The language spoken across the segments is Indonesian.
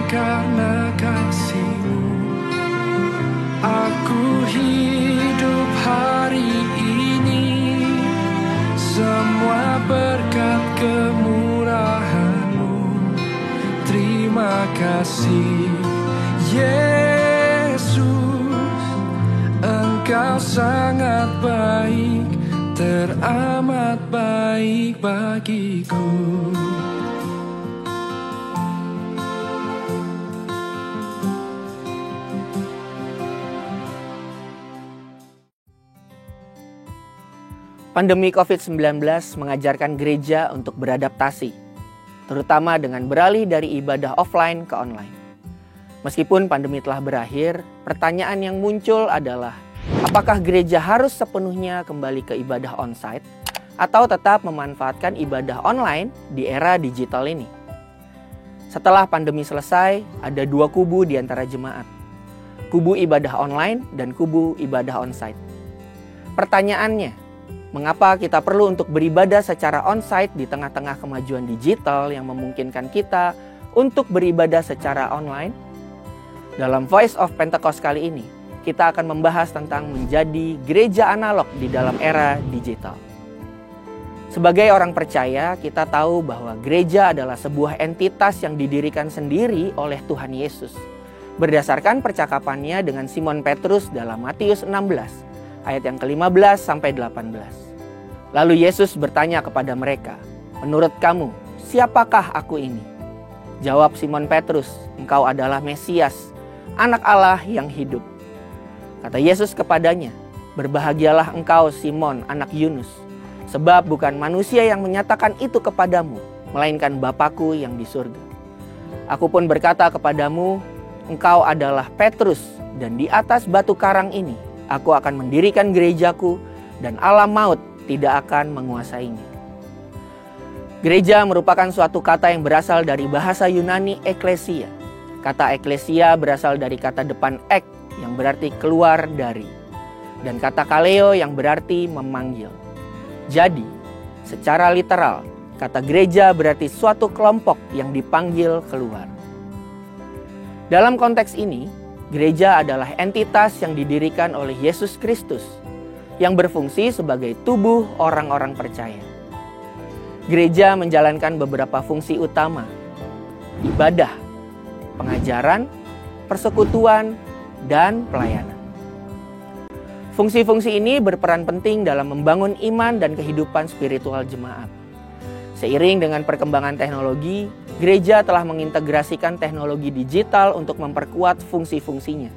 karena kasih-Mu aku hidup hari ini. Semua berkat kemurahan-Mu. Terima kasih Yesus, Engkau sangat baik, teramat baik bagiku. Pandemi COVID-19 mengajarkan gereja untuk beradaptasi, terutama dengan beralih dari ibadah offline ke online. Meskipun pandemi telah berakhir, pertanyaan yang muncul adalah, apakah gereja harus sepenuhnya kembali ke ibadah onsite atau tetap memanfaatkan ibadah online di era digital ini? Setelah pandemi selesai, ada dua kubu di antara jemaat. Kubu ibadah online dan kubu ibadah onsite. Pertanyaannya, mengapa kita perlu untuk beribadah secara onsite di tengah-tengah kemajuan digital yang memungkinkan kita untuk beribadah secara online? Dalam Voice of Pentecost kali ini, kita akan membahas tentang menjadi gereja analog di dalam era digital. Sebagai orang percaya, kita tahu bahwa gereja adalah sebuah entitas yang didirikan sendiri oleh Tuhan Yesus, berdasarkan percakapannya dengan Simon Petrus dalam Matius 16, ayat yang ke-15 sampai 18. Lalu Yesus bertanya kepada mereka, "Menurut kamu, siapakah aku ini?" Jawab Simon Petrus, "Engkau adalah Mesias, Anak Allah yang hidup." Kata Yesus kepadanya, "Berbahagialah engkau Simon, anak Yunus, sebab bukan manusia yang menyatakan itu kepadamu, melainkan Bapa-Ku yang di surga. Aku pun berkata kepadamu, engkau adalah Petrus, dan di atas batu karang ini aku akan mendirikan gerejaku, dan alam maut tidak akan menguasainya." Gereja merupakan suatu kata yang berasal dari bahasa Yunani eklesia. Kata eklesia berasal dari kata depan ek yang berarti keluar dari, dan kata kaleo yang berarti memanggil. Jadi, secara literal, kata gereja berarti suatu kelompok yang dipanggil keluar. Dalam konteks ini, gereja adalah entitas yang didirikan oleh Yesus Kristus, yang berfungsi sebagai tubuh orang-orang percaya. Gereja menjalankan beberapa fungsi utama: ibadah, pengajaran, persekutuan, dan pelayanan. Fungsi-fungsi ini berperan penting dalam membangun iman dan kehidupan spiritual jemaat. Seiring dengan perkembangan teknologi, gereja telah mengintegrasikan teknologi digital untuk memperkuat fungsi-fungsinya.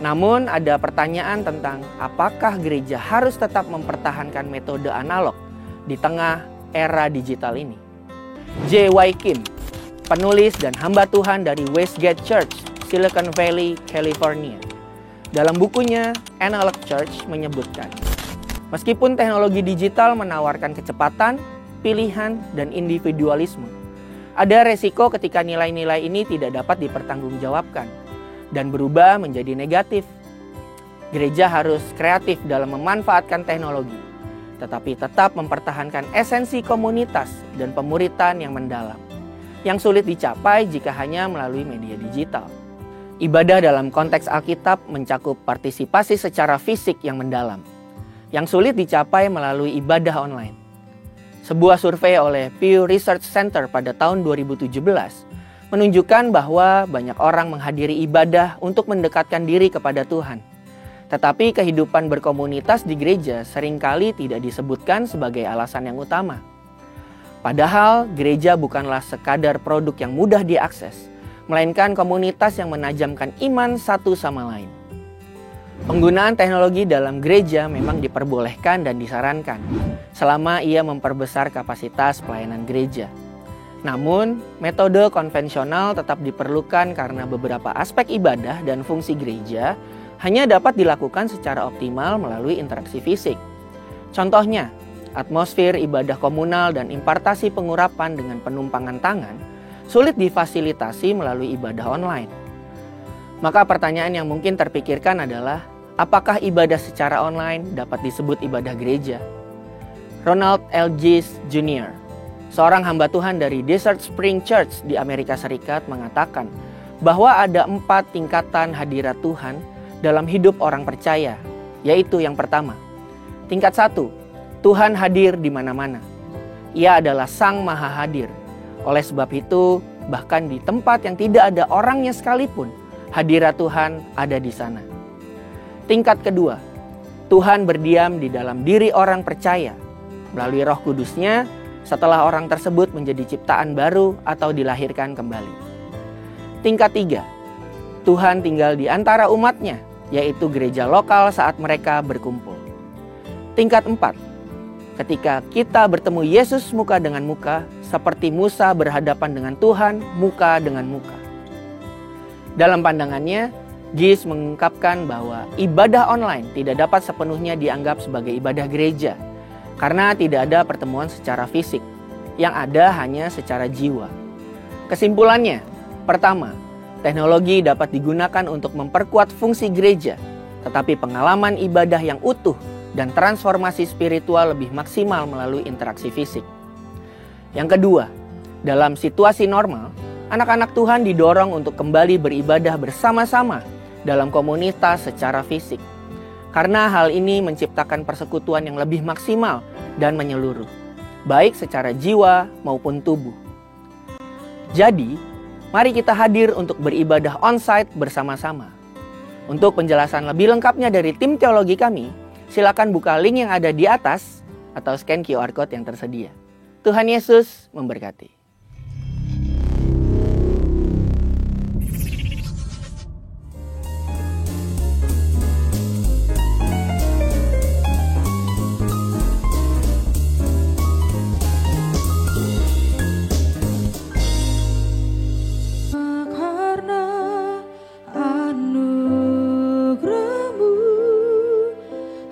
Namun, ada pertanyaan tentang apakah gereja harus tetap mempertahankan metode analog di tengah era digital ini. J.Y. Kim, penulis dan hamba Tuhan dari Westgate Church, Silicon Valley, California, dalam bukunya Analog Church menyebutkan, meskipun teknologi digital menawarkan kecepatan, pilihan, dan individualisme, ada resiko ketika nilai-nilai ini tidak dapat dipertanggungjawabkan dan berubah menjadi negatif. Gereja harus kreatif dalam memanfaatkan teknologi, tetapi tetap mempertahankan esensi komunitas dan pemuritan yang mendalam, yang sulit dicapai jika hanya melalui media digital. Ibadah dalam konteks Alkitab mencakup partisipasi secara fisik yang mendalam, yang sulit dicapai melalui ibadah online. Sebuah survei oleh Pew Research Center pada tahun 2017 menunjukkan bahwa banyak orang menghadiri ibadah untuk mendekatkan diri kepada Tuhan. Tetapi kehidupan berkomunitas di gereja seringkali tidak disebutkan sebagai alasan yang utama. Padahal gereja bukanlah sekadar produk yang mudah diakses, melainkan komunitas yang menajamkan iman satu sama lain. Penggunaan teknologi dalam gereja memang diperbolehkan dan disarankan, selama ia memperbesar kapasitas pelayanan gereja. Namun, metode konvensional tetap diperlukan karena beberapa aspek ibadah dan fungsi gereja hanya dapat dilakukan secara optimal melalui interaksi fisik. Contohnya, atmosfer ibadah komunal dan impartasi pengurapan dengan penumpangan tangan sulit difasilitasi melalui ibadah online. Maka pertanyaan yang mungkin terpikirkan adalah, apakah ibadah secara online dapat disebut ibadah gereja? Ronald L. Gies Jr., Seorang hamba Tuhan dari Desert Spring Church di Amerika Serikat mengatakan bahwa ada 4 tingkatan hadirat Tuhan dalam hidup orang percaya, yaitu yang pertama, tingkat 1, Tuhan hadir di mana-mana. Ia adalah Sang Maha Hadir. Oleh sebab itu, bahkan di tempat yang tidak ada orangnya sekalipun, hadirat Tuhan ada di sana. Tingkat kedua, Tuhan berdiam di dalam diri orang percaya melalui Roh Kudus-Nya setelah orang tersebut menjadi ciptaan baru atau dilahirkan kembali. Tingkat 3, Tuhan tinggal di antara umatnya, yaitu gereja lokal saat mereka berkumpul. Tingkat 4, ketika kita bertemu Yesus muka dengan muka, seperti Musa berhadapan dengan Tuhan muka dengan muka. Dalam pandangannya, Gies mengungkapkan bahwa ibadah online tidak dapat sepenuhnya dianggap sebagai ibadah gereja, karena tidak ada pertemuan secara fisik, yang ada hanya secara jiwa. Kesimpulannya, pertama, teknologi dapat digunakan untuk memperkuat fungsi gereja, tetapi pengalaman ibadah yang utuh dan transformasi spiritual lebih maksimal melalui interaksi fisik. Yang kedua, dalam situasi normal, anak-anak Tuhan didorong untuk kembali beribadah bersama-sama dalam komunitas secara fisik. Karena hal ini menciptakan persekutuan yang lebih maksimal dan menyeluruh, baik secara jiwa maupun tubuh. Jadi, mari kita hadir untuk beribadah on-site bersama-sama. Untuk penjelasan lebih lengkapnya dari tim teologi kami, silakan buka link yang ada di atas atau scan QR Code yang tersedia. Tuhan Yesus memberkati.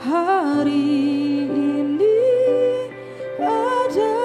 Hari ini ada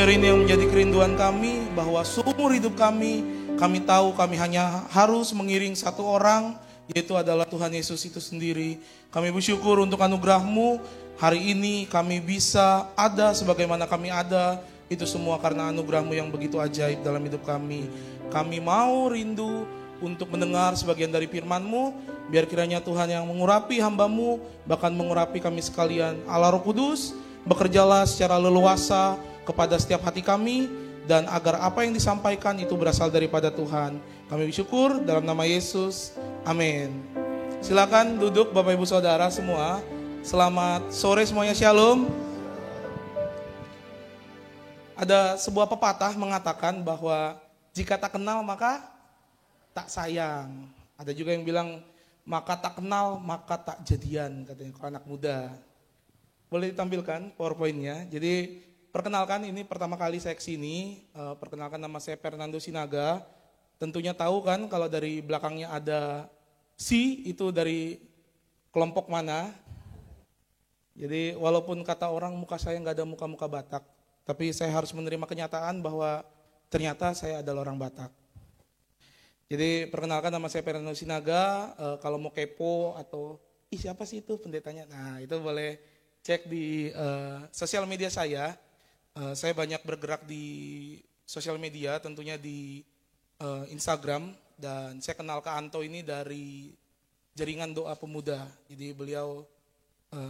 sore ini yang menjadi kerinduan kami, bahwa seumur hidup kami tahu kami hanya harus mengiring satu orang, yaitu adalah Tuhan Yesus itu sendiri. Kami bersyukur untuk anugerah-Mu, hari ini kami bisa ada sebagaimana kami ada, itu semua karena anugerah-Mu yang begitu ajaib dalam hidup kami. Kami mau rindu untuk mendengar sebagian dari firman-Mu, biar kiranya Tuhan yang mengurapi hamba-Mu, bahkan mengurapi kami sekalian. Allah Roh Kudus, bekerjalah secara leluasa kepada setiap hati kami, dan agar apa yang disampaikan itu berasal daripada Tuhan. Kami bersyukur dalam nama Yesus, amin. Silakan duduk Bapak Ibu Saudara semua. Selamat sore semuanya, shalom. Ada sebuah pepatah mengatakan bahwa jika tak kenal maka tak sayang. Ada juga yang bilang maka tak kenal maka tak jadian, katanya kalau anak muda. Boleh ditampilkan PowerPoint-nya. Jadi perkenalkan, ini pertama kali saya kesini. Perkenalkan, nama saya Fernando Sinaga. Tentunya tahu kan kalau dari belakangnya ada si, itu dari kelompok mana. Jadi walaupun kata orang muka saya nggak ada muka-muka Batak, tapi saya harus menerima kenyataan bahwa ternyata saya adalah orang Batak. Jadi perkenalkan, nama saya Fernando Sinaga. Kalau mau kepo atau siapa sih itu pendetanya, nah itu boleh cek di sosial media saya. Saya banyak bergerak di sosial media, tentunya di Instagram, dan saya kenal Kak Anto ini dari Jaringan Doa Pemuda. Jadi beliau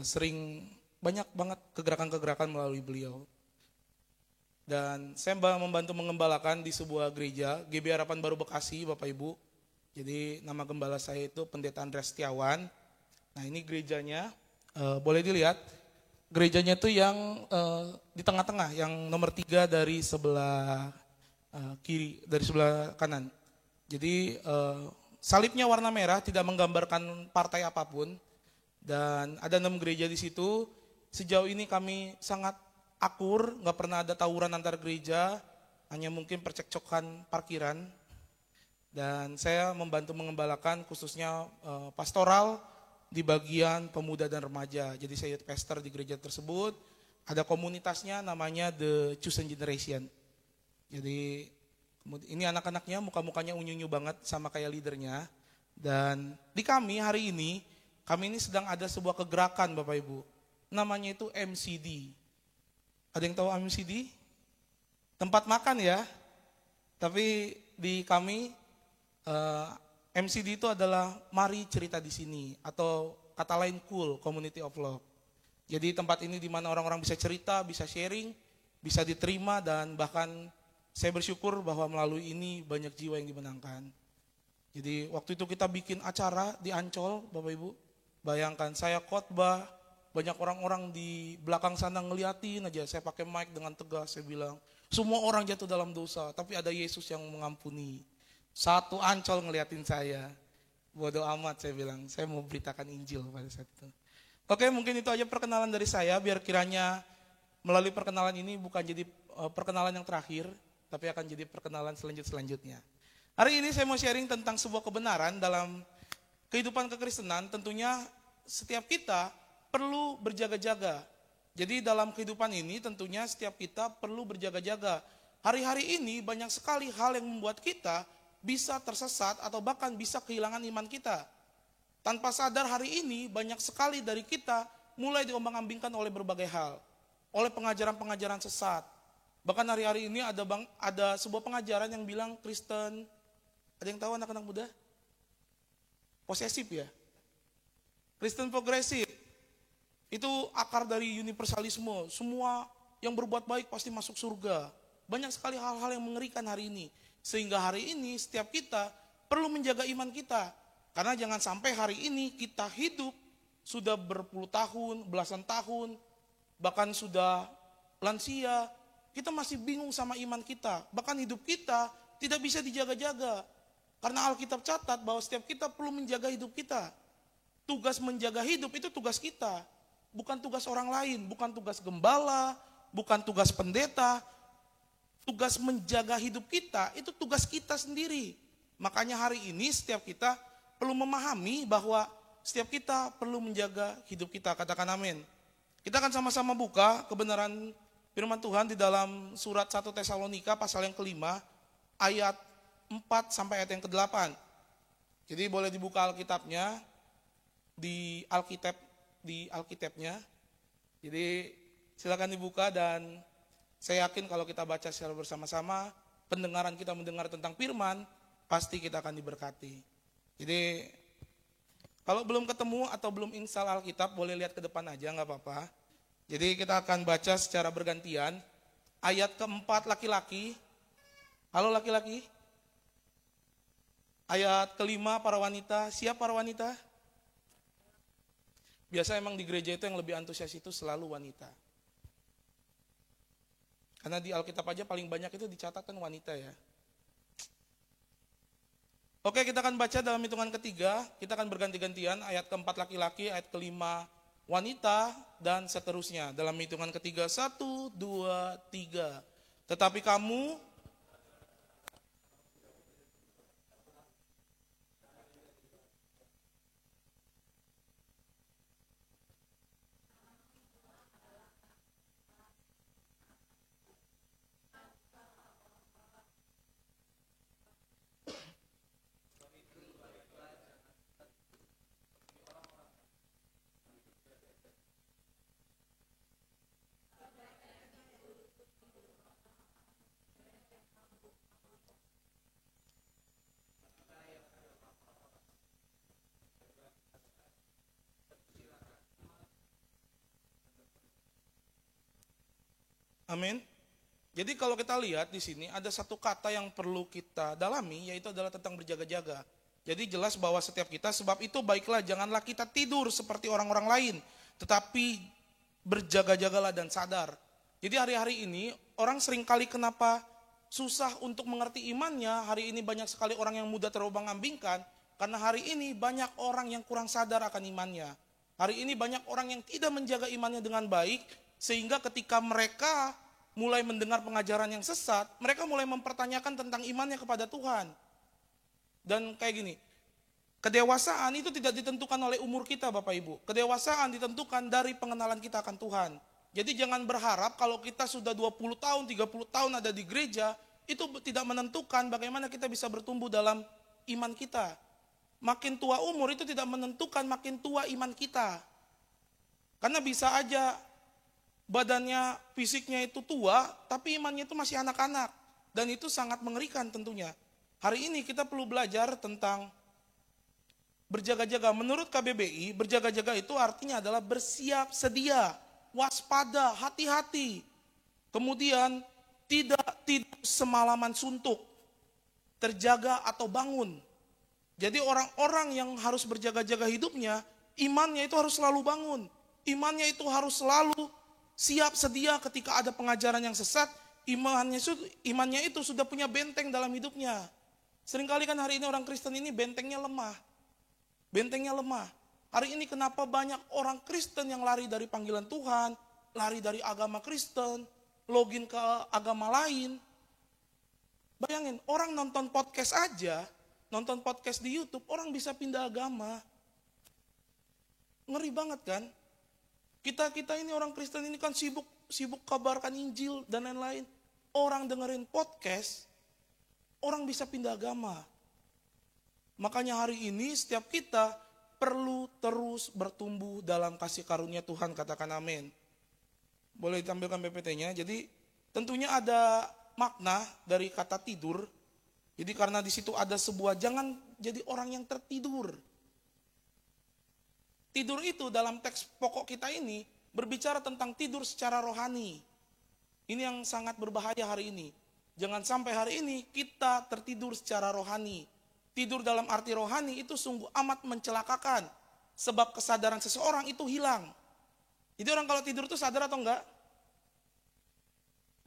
sering banyak banget kegerakan-kegerakan melalui beliau. Dan saya membantu mengembalakan di sebuah gereja, GB Harapan Baru Bekasi, Bapak Ibu. Jadi nama gembala saya itu Pendeta Andreas Setiawan. Nah ini gerejanya, boleh dilihat. Gerejanya itu yang di tengah-tengah, yang nomor 3 dari sebelah kiri, dari sebelah kanan. Jadi salibnya warna merah, tidak menggambarkan partai apapun. Dan ada 6 gereja di situ. Sejauh ini kami sangat akur, nggak pernah ada tawuran antar gereja, hanya mungkin percekcokan parkiran. Dan saya membantu mengembalakan khususnya pastoral di bagian pemuda dan remaja. Jadi saya youth pastor di gereja tersebut. Ada komunitasnya namanya The Chosen Generation. Jadi ini anak-anaknya muka-mukanya unyu-unyu banget sama kayak leadernya. Dan di kami hari ini, kami ini sedang ada sebuah kegerakan Bapak Ibu. Namanya itu MCD. Ada yang tahu MCD? Tempat makan ya. Tapi di kami MCD itu adalah mari cerita di sini, atau kata lain cool, community of love. Jadi tempat ini di mana orang-orang bisa cerita, bisa sharing, bisa diterima, dan bahkan saya bersyukur bahwa melalui ini banyak jiwa yang dimenangkan. Jadi waktu itu kita bikin acara di Ancol, Bapak Ibu. Bayangkan saya khotbah, banyak orang-orang di belakang sana ngeliatin aja. Saya pakai mic dengan tegas, saya bilang, semua orang jatuh dalam dosa, tapi ada Yesus yang mengampuni. Satu Ancol ngeliatin saya. Bodoh amat, saya bilang, saya mau beritakan Injil pada saat itu. Oke, mungkin itu aja perkenalan dari saya, biar kiranya melalui perkenalan ini bukan jadi perkenalan yang terakhir, tapi akan jadi perkenalan selanjutnya. Hari ini saya mau sharing tentang sebuah kebenaran dalam kehidupan kekristenan. Tentunya setiap kita perlu berjaga-jaga. Jadi dalam kehidupan ini tentunya setiap kita perlu berjaga-jaga. Hari-hari ini banyak sekali hal yang membuat kita bisa tersesat atau bahkan bisa kehilangan iman kita. Tanpa sadar hari ini banyak sekali dari kita mulai diombang-ambingkan oleh berbagai hal. Oleh pengajaran-pengajaran sesat. Bahkan hari-hari ini ada sebuah pengajaran yang bilang Kristen, ada yang tahu anak-anak muda? Posesif ya? Kristen progresif. Itu akar dari universalisme. Semua yang berbuat baik pasti masuk surga. Banyak sekali hal-hal yang mengerikan hari ini. Sehingga hari ini setiap kita perlu menjaga iman kita. Karena jangan sampai hari ini kita hidup sudah berpuluh tahun, belasan tahun, bahkan sudah lansia, kita masih bingung sama iman kita. Bahkan hidup kita tidak bisa dijaga-jaga. Karena Alkitab catat bahwa setiap kita perlu menjaga hidup kita. Tugas menjaga hidup itu tugas kita. Bukan tugas orang lain, bukan tugas gembala, bukan tugas pendeta. Tugas menjaga hidup kita itu tugas kita sendiri. Makanya hari ini setiap kita perlu memahami bahwa setiap kita perlu menjaga hidup kita. Katakan amin. Kita akan sama-sama buka kebenaran firman Tuhan di dalam surat 1 Tesalonika pasal yang kelima, ayat 4 sampai ayat yang ke-8. Jadi boleh dibuka Alkitabnya, di Alkitabnya. Jadi silakan dibuka, dan saya yakin kalau kita baca secara bersama-sama, pendengaran kita mendengar tentang firman, pasti kita akan diberkati. Jadi kalau belum ketemu atau belum install Alkitab, boleh lihat ke depan aja, nggak apa-apa. Jadi kita akan baca secara bergantian. Ayat keempat laki-laki. Halo laki-laki. Ayat kelima para wanita. Siap para wanita? Biasa emang di gereja itu yang lebih antusias itu selalu wanita. Karena di Alkitab aja paling banyak itu dicatatkan wanita ya. Oke, kita akan baca dalam hitungan ketiga. Kita akan berganti-gantian. Ayat keempat laki-laki, ayat kelima wanita, dan seterusnya. Dalam hitungan ketiga, 1, 2, 3. Tetapi kamu, amin. Jadi kalau kita lihat di sini ada satu kata yang perlu kita dalami, yaitu adalah tentang berjaga-jaga. Jadi jelas bahwa setiap kita, sebab itu baiklah janganlah kita tidur seperti orang-orang lain, tetapi berjaga-jagalah dan sadar. Jadi hari-hari ini orang seringkali kenapa susah untuk mengerti imannya. Hari ini banyak sekali orang yang mudah terombang-ambingkan, karena hari ini banyak orang yang kurang sadar akan imannya. Hari ini banyak orang yang tidak menjaga imannya dengan baik, sehingga ketika mereka mulai mendengar pengajaran yang sesat, mereka mulai mempertanyakan tentang imannya kepada Tuhan. Dan kayak gini, kedewasaan itu tidak ditentukan oleh umur kita Bapak Ibu. Kedewasaan ditentukan dari pengenalan kita akan Tuhan. Jadi jangan berharap kalau kita sudah 20 tahun, 30 tahun ada di gereja, itu tidak menentukan bagaimana kita bisa bertumbuh dalam iman kita. Makin tua umur itu tidak menentukan makin tua iman kita. Karena bisa aja badannya, fisiknya itu tua, tapi imannya itu masih anak-anak. Dan itu sangat mengerikan tentunya. Hari ini kita perlu belajar tentang berjaga-jaga. Menurut KBBI, berjaga-jaga itu artinya adalah bersiap sedia, waspada, hati-hati. Kemudian tidak tidur semalaman suntuk, terjaga atau bangun. Jadi orang-orang yang harus berjaga-jaga hidupnya, imannya itu harus selalu bangun. Imannya itu harus selalu siap sedia ketika ada pengajaran yang sesat. Imannya itu sudah punya benteng dalam hidupnya. Seringkali kan hari ini orang Kristen ini bentengnya lemah. Bentengnya lemah. Hari ini kenapa banyak orang Kristen yang lari dari panggilan Tuhan, lari dari agama Kristen, login ke agama lain. Bayangin, orang nonton podcast aja, nonton podcast di YouTube, orang bisa pindah agama. Ngeri banget kan? Kita ini orang Kristen ini kan sibuk kabarkan Injil dan lain-lain. Orang dengerin podcast, orang bisa pindah agama. Makanya hari ini setiap kita perlu terus bertumbuh dalam kasih karunia Tuhan, katakan amin. Boleh ditampilkan PPT-nya. Jadi tentunya ada makna dari kata tidur. Jadi karena di situ ada sebuah, jangan jadi orang yang tertidur. Tidur itu dalam teks pokok kita ini berbicara tentang tidur secara rohani. Ini yang sangat berbahaya hari ini. Jangan sampai hari ini kita tertidur secara rohani. Tidur dalam arti rohani itu sungguh amat mencelakakan. Sebab kesadaran seseorang itu hilang. Jadi orang kalau tidur itu sadar atau enggak?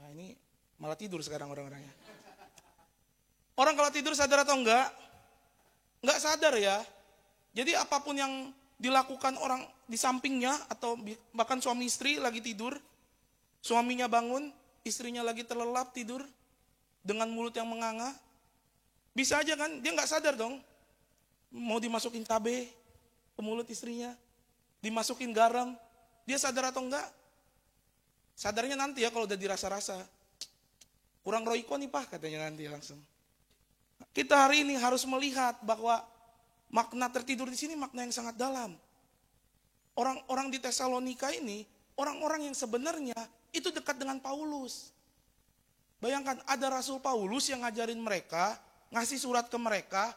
Nah ini malah tidur sekarang orang-orangnya. Orang kalau tidur sadar atau enggak? Enggak sadar ya. Jadi apapun yang dilakukan orang di sampingnya atau bahkan suami istri lagi tidur, suaminya bangun, istrinya lagi terlelap tidur dengan mulut yang menganga, bisa aja kan dia nggak sadar dong, mau dimasukin cabai ke mulut istrinya, dimasukin garam, dia sadar atau enggak? Sadarnya nanti ya kalau udah dirasa-rasa. Kurang roiko nih Pak katanya nanti langsung. Kita hari ini harus melihat bahwa makna tertidur di sini makna yang sangat dalam. Orang-orang di Tesalonika ini, orang-orang yang sebenarnya itu dekat dengan Paulus. Bayangkan ada Rasul Paulus yang ngajarin mereka, ngasih surat ke mereka,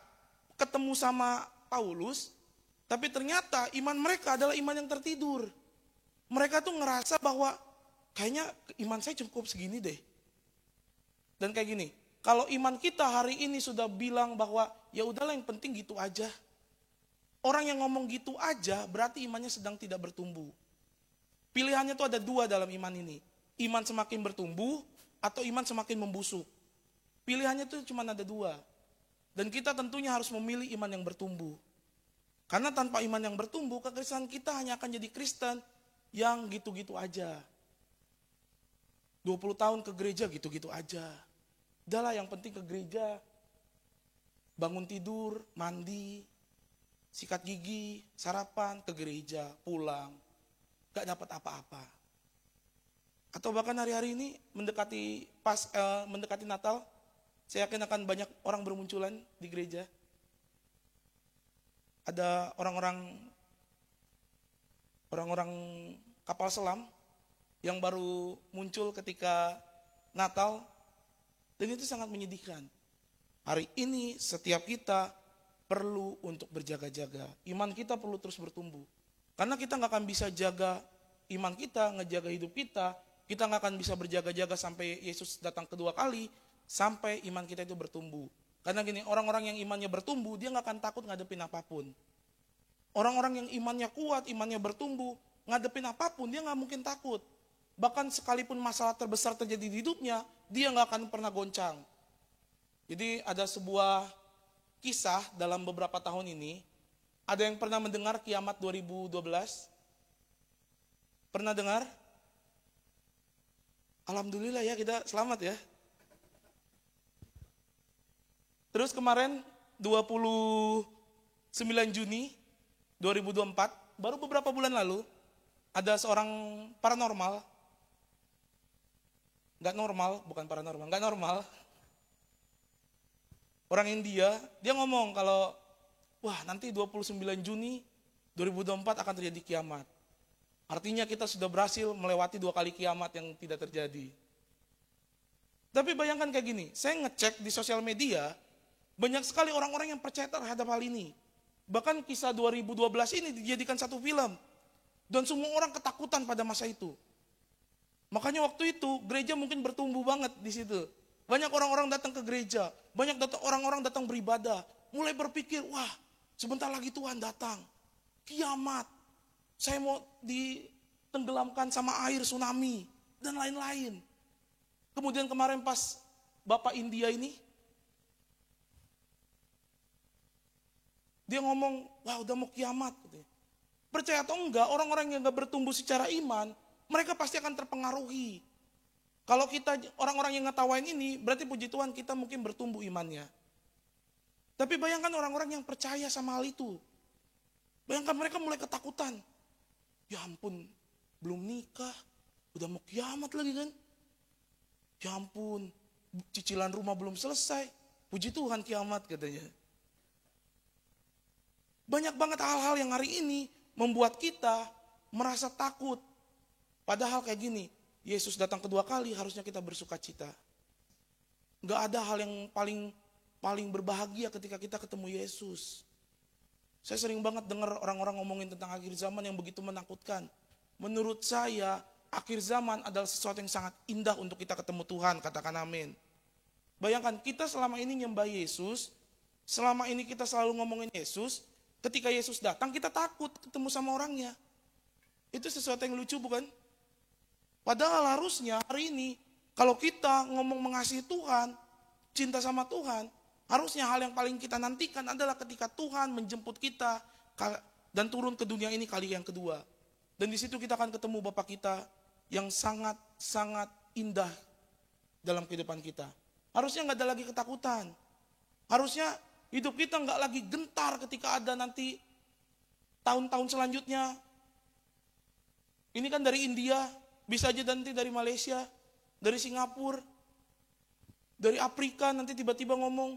ketemu sama Paulus, tapi ternyata iman mereka adalah iman yang tertidur. Mereka tuh ngerasa bahwa kayaknya iman saya cukup segini deh. Dan kayak gini, kalau iman kita hari ini sudah bilang bahwa ya udahlah yang penting gitu aja. Orang yang ngomong gitu aja berarti imannya sedang tidak bertumbuh. Pilihannya tuh ada dua dalam iman ini. Iman semakin bertumbuh atau iman semakin membusuk. Pilihannya tuh cuma ada dua. Dan kita tentunya harus memilih iman yang bertumbuh. Karena tanpa iman yang bertumbuh, kekristenan kita hanya akan jadi Kristen yang gitu-gitu aja. 20 tahun ke gereja gitu-gitu aja. Udahlah yang penting ke gereja, bangun tidur, mandi, sikat gigi, sarapan, ke gereja, pulang. Gak dapat apa-apa. Atau bahkan hari-hari ini mendekati Natal, saya yakin akan banyak orang bermunculan di gereja. Ada orang-orang kapal selam yang baru muncul ketika Natal. Dan itu sangat menyedihkan. Hari ini setiap kita perlu untuk berjaga-jaga. Iman kita perlu terus bertumbuh. Karena kita gak akan bisa jaga iman kita, ngejaga hidup kita. Kita gak akan bisa berjaga-jaga sampai Yesus datang kedua kali, sampai iman kita itu bertumbuh. Karena gini, orang-orang yang imannya bertumbuh, dia gak akan takut ngadepin apapun. Orang-orang yang imannya kuat, imannya bertumbuh, ngadepin apapun, dia gak mungkin takut. Bahkan sekalipun masalah terbesar terjadi di hidupnya, dia gak akan pernah goncang. Jadi ada sebuah kisah dalam beberapa tahun ini. Ada yang pernah mendengar kiamat 2012? Pernah dengar? Alhamdulillah ya, kita selamat ya. Terus kemarin 29 Juni 2024, baru beberapa bulan lalu, ada seorang paranormal, nggak normal, orang India, dia ngomong kalau, wah nanti 29 Juni 2024 akan terjadi kiamat. Artinya kita sudah berhasil melewati 2 kali kiamat yang tidak terjadi. Tapi bayangkan kayak gini, saya ngecek di sosial media, banyak sekali orang-orang yang percaya terhadap hal ini. Bahkan kisah 2012 ini dijadikan satu film. Dan semua orang ketakutan pada masa itu. Makanya waktu itu gereja mungkin bertumbuh banget di situ. Banyak orang-orang datang ke gereja, banyak orang-orang datang beribadah, mulai berpikir, wah, sebentar lagi Tuhan datang. Kiamat. Saya mau ditenggelamkan sama air tsunami dan lain-lain. Kemudian kemarin pas Bapak India ini, dia ngomong, wah udah mau kiamat. Percaya atau enggak, orang-orang yang gak bertumbuh secara iman, mereka pasti akan terpengaruhi. Kalau kita orang-orang yang ngetawain ini, berarti puji Tuhan kita mungkin bertumbuh imannya. Tapi bayangkan orang-orang yang percaya sama hal itu. Bayangkan mereka mulai ketakutan. Ya ampun, belum nikah, udah mau kiamat lagi kan. Ya ampun, cicilan rumah belum selesai, puji Tuhan kiamat katanya. Banyak banget hal-hal yang hari ini membuat kita merasa takut. Padahal kayak gini, Yesus datang kedua kali harusnya kita bersuka cita. Gak ada hal yang paling berbahagia ketika kita ketemu Yesus. Saya sering banget dengar orang-orang ngomongin tentang akhir zaman yang begitu menakutkan. Menurut saya, akhir zaman adalah sesuatu yang sangat indah untuk kita ketemu Tuhan, katakan amin. Bayangkan kita selama ini nyembah Yesus, selama ini kita selalu ngomongin Yesus, ketika Yesus datang kita takut ketemu sama orangnya. Itu sesuatu yang lucu bukan? Padahal harusnya hari ini kalau kita ngomong mengasihi Tuhan, cinta sama Tuhan, harusnya hal yang paling kita nantikan adalah ketika Tuhan menjemput kita dan turun ke dunia ini kali yang kedua. Dan di situ kita akan ketemu Bapa kita yang sangat-sangat indah dalam kehidupan kita. Harusnya nggak ada lagi ketakutan. Harusnya hidup kita nggak lagi gentar ketika ada nanti tahun-tahun selanjutnya. Ini kan dari India, Bisa aja nanti dari Malaysia, dari Singapura, dari Afrika nanti tiba-tiba ngomong,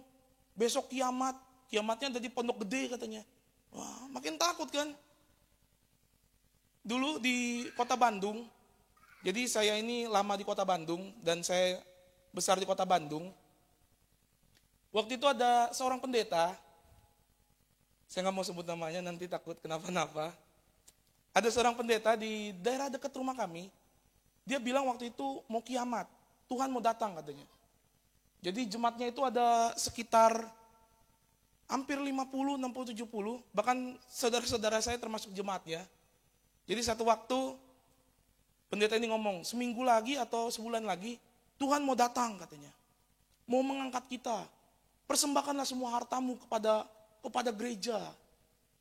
besok kiamat. Kiamatnya ada di Pondok Gede katanya. Wah, makin takut kan. Dulu di kota Bandung, jadi saya ini lama di kota Bandung dan saya besar di kota Bandung. Waktu itu ada seorang pendeta, saya nggak mau sebut namanya nanti takut kenapa-napa. Ada seorang pendeta di daerah dekat rumah kami, dia bilang waktu itu mau kiamat, Tuhan mau datang katanya. Jadi jemaatnya itu ada sekitar hampir 50, 60, 70, bahkan saudara-saudara saya termasuk jemaatnya. Jadi satu waktu pendeta ini ngomong, seminggu lagi atau sebulan lagi, Tuhan mau datang katanya. Mau mengangkat kita. Persembahkanlah semua hartamu kepada gereja,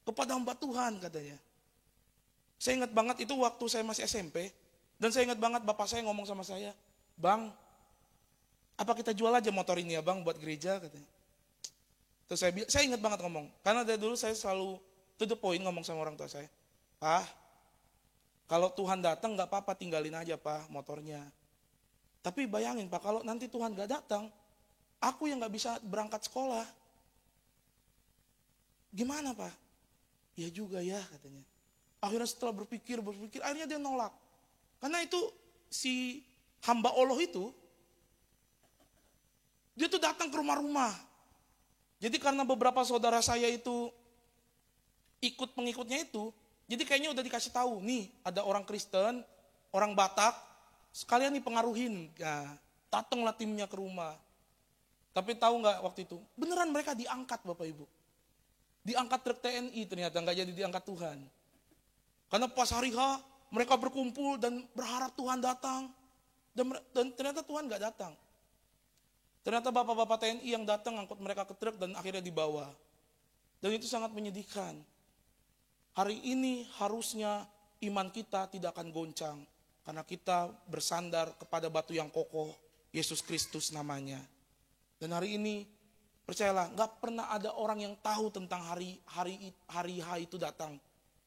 kepada hamba Tuhan katanya. Saya ingat banget itu waktu saya masih SMP, dan saya ingat banget bapak saya ngomong sama saya, Bang, apa kita jual aja motor ini ya Bang buat gereja katanya. Terus saya ingat banget ngomong, karena dari dulu saya selalu to the point ngomong sama orang tua saya, kalau Tuhan datang nggak apa-apa tinggalin aja Pak motornya. Tapi bayangin Pak, kalau nanti Tuhan nggak datang, aku yang nggak bisa berangkat sekolah. Gimana Pak? Ya juga ya katanya. Akhirnya setelah berpikir, akhirnya dia nolak. Karena itu si hamba Allah itu, dia tuh datang ke rumah-rumah. Jadi karena beberapa saudara saya itu ikut pengikutnya itu, jadi kayaknya udah dikasih tahu, nih ada orang Kristen, orang Batak, sekalian nih pengaruhin. Nah, datanglah timnya ke rumah. Tapi tahu nggak waktu itu, beneran mereka diangkat Bapak Ibu. Diangkat truk TNI ternyata, nggak jadi diangkat Tuhan. Karena pas hari H, mereka berkumpul dan berharap Tuhan datang. Dan ternyata Tuhan nggak datang. Ternyata bapak-bapak TNI yang datang angkut mereka ke truk dan akhirnya dibawa. Dan itu sangat menyedihkan. Hari ini harusnya iman kita tidak akan goncang. Karena kita bersandar kepada batu yang kokoh, Yesus Kristus namanya. Dan hari ini, percayalah, gak pernah ada orang yang tahu tentang hari H itu datang.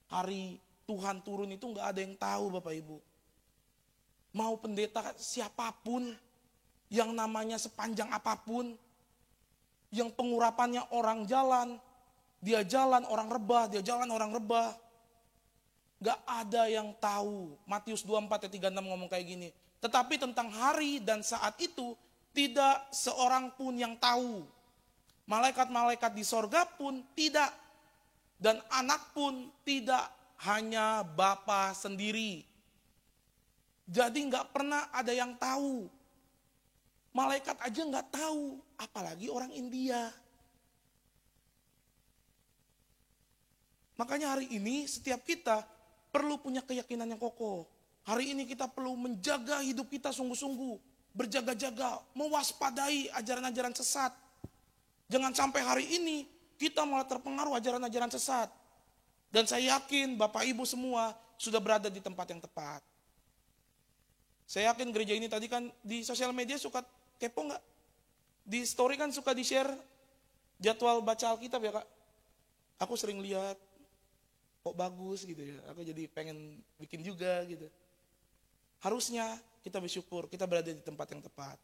Hari Tuhan turun itu gak ada yang tahu Bapak Ibu. Mau pendeta siapapun, yang namanya sepanjang apapun, yang pengurapannya orang jalan, dia jalan orang rebah, dia jalan orang rebah. Gak ada yang tahu. Matius 24 ayat 36 ngomong kayak gini. Tetapi tentang hari dan saat itu, tidak seorang pun yang tahu. Malaikat-malaikat di sorga pun tidak. Dan anak pun tidak, hanya Bapa sendiri. Jadi gak pernah ada yang tahu. Malaikat aja gak tahu, apalagi orang India. Makanya hari ini setiap kita perlu punya keyakinan yang kokoh. Hari ini kita perlu menjaga hidup kita sungguh-sungguh. Berjaga-jaga, mewaspadai ajaran-ajaran sesat. Jangan sampai hari ini kita malah terpengaruh ajaran-ajaran sesat. Dan saya yakin Bapak Ibu semua sudah berada di tempat yang tepat. Saya yakin gereja ini tadi kan di sosial media suka kepo gak? Di story kan suka di-share jadwal baca Alkitab ya Kak. Aku sering lihat, kok bagus gitu ya. Aku jadi pengen bikin juga gitu. Harusnya kita bersyukur, kita berada di tempat yang tepat.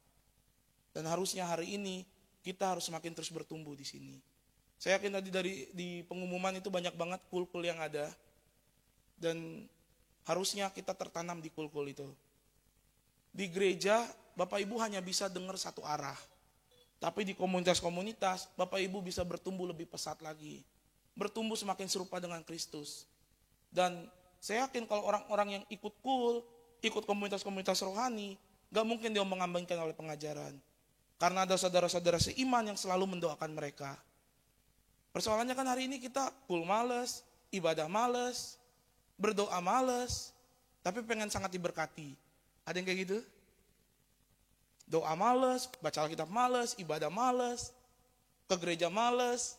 Dan harusnya hari ini kita harus semakin terus bertumbuh di sini. Saya yakin tadi di pengumuman itu banyak banget kul-kul yang ada. Dan harusnya kita tertanam di kul-kul itu. Di gereja, Bapak Ibu hanya bisa dengar satu arah. Tapi di komunitas-komunitas, Bapak Ibu bisa bertumbuh lebih pesat lagi. Bertumbuh semakin serupa dengan Kristus. Dan saya yakin kalau orang-orang yang ikut kul, ikut komunitas-komunitas rohani, gak mungkin dia mengambangkan oleh pengajaran. Karena ada saudara-saudara seiman yang selalu mendoakan mereka. Persoalannya kan hari ini kita kul males, ibadah males, berdoa males, tapi pengen sangat diberkati. Ada yang kayak gitu? Doa males, baca Alkitab males, ibadah males, ke gereja males,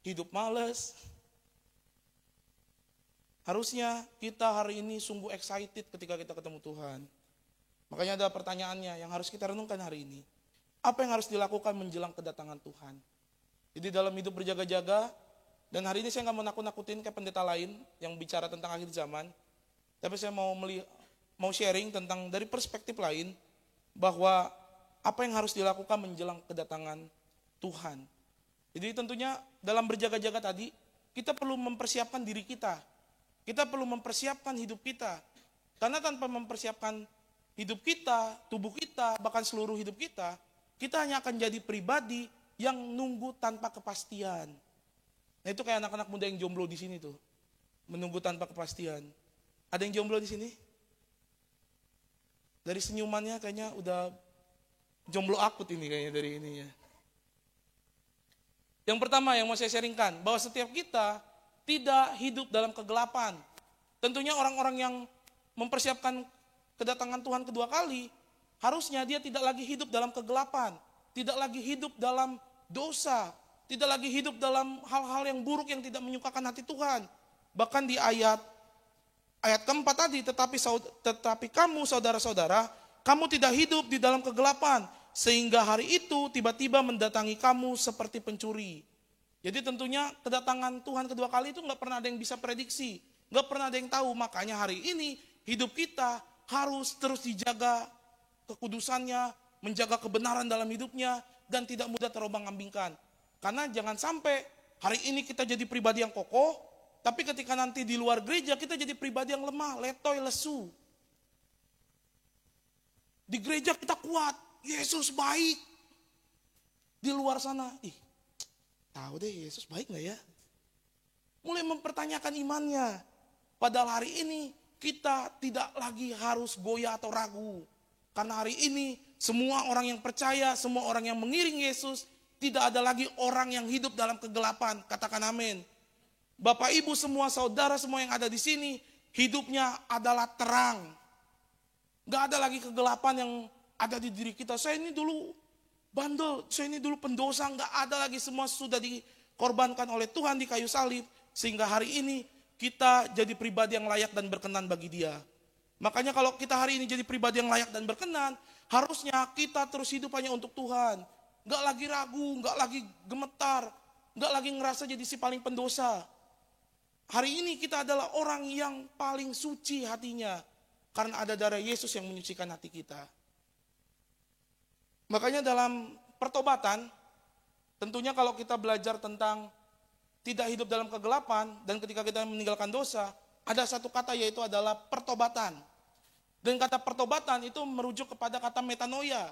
hidup males. Harusnya kita hari ini sungguh excited ketika kita ketemu Tuhan. Makanya ada pertanyaannya yang harus kita renungkan hari ini. Apa yang harus dilakukan menjelang kedatangan Tuhan? Jadi dalam hidup berjaga-jaga, dan hari ini saya gak mau nakut-nakutin kayak pendeta lain yang bicara tentang akhir zaman. Tapi saya mau mau sharing tentang dari perspektif lain, bahwa apa yang harus dilakukan menjelang kedatangan Tuhan. Jadi tentunya dalam berjaga-jaga tadi, kita perlu mempersiapkan diri kita. Kita perlu mempersiapkan hidup kita. Karena tanpa mempersiapkan hidup kita, tubuh kita, bahkan seluruh hidup kita hanya akan jadi pribadi yang nunggu tanpa kepastian. Nah itu kayak anak-anak muda yang jomblo di sini tuh. Menunggu tanpa kepastian. Ada yang jomblo di sini? Dari senyumannya kayaknya udah jomblo akut ini kayaknya dari ini ya. Yang pertama yang mau saya sharingkan, bahwa setiap kita tidak hidup dalam kegelapan. Tentunya orang-orang yang mempersiapkan kedatangan Tuhan kedua kali, harusnya dia tidak lagi hidup dalam kegelapan, tidak lagi hidup dalam dosa, tidak lagi hidup dalam hal-hal yang buruk yang tidak menyukakan hati Tuhan. Bahkan di ayat keempat tadi, tetapi kamu saudara-saudara, kamu tidak hidup di dalam kegelapan, sehingga hari itu tiba-tiba mendatangi kamu seperti pencuri. Jadi tentunya kedatangan Tuhan kedua kali itu gak pernah ada yang bisa prediksi, gak pernah ada yang tahu. Makanya hari ini hidup kita harus terus dijaga kekudusannya, menjaga kebenaran dalam hidupnya, dan tidak mudah terombang-ambingkan. Karena jangan sampai hari ini kita jadi pribadi yang kokoh, tapi ketika nanti di luar gereja kita jadi pribadi yang lemah, letoy, lesu. Di gereja kita kuat, Yesus baik. Di luar sana, tahu deh Yesus baik gak ya? Mulai mempertanyakan imannya. Padahal hari ini kita tidak lagi harus goyah atau ragu. Karena hari ini semua orang yang percaya, semua orang yang mengiring Yesus, tidak ada lagi orang yang hidup dalam kegelapan. Katakan amin. Bapak Ibu semua, saudara semua yang ada di sini, hidupnya adalah terang. Gak ada lagi kegelapan yang ada di diri kita. Saya ini dulu bandel, saya ini dulu pendosa, gak ada lagi, semua sudah dikorbankan oleh Tuhan di kayu salib. Sehingga hari ini kita jadi pribadi yang layak dan berkenan bagi Dia. Makanya kalau kita hari ini jadi pribadi yang layak dan berkenan, harusnya kita terus hidup hanya untuk Tuhan. Gak lagi ragu, gak lagi gemetar, gak lagi ngerasa jadi si paling pendosa. Hari ini kita adalah orang yang paling suci hatinya. Karena ada darah Yesus yang menyucikan hati kita. Makanya dalam pertobatan, tentunya kalau kita belajar tentang tidak hidup dalam kegelapan, dan ketika kita meninggalkan dosa, ada satu kata yaitu adalah pertobatan. Dan kata pertobatan itu merujuk kepada kata metanoia.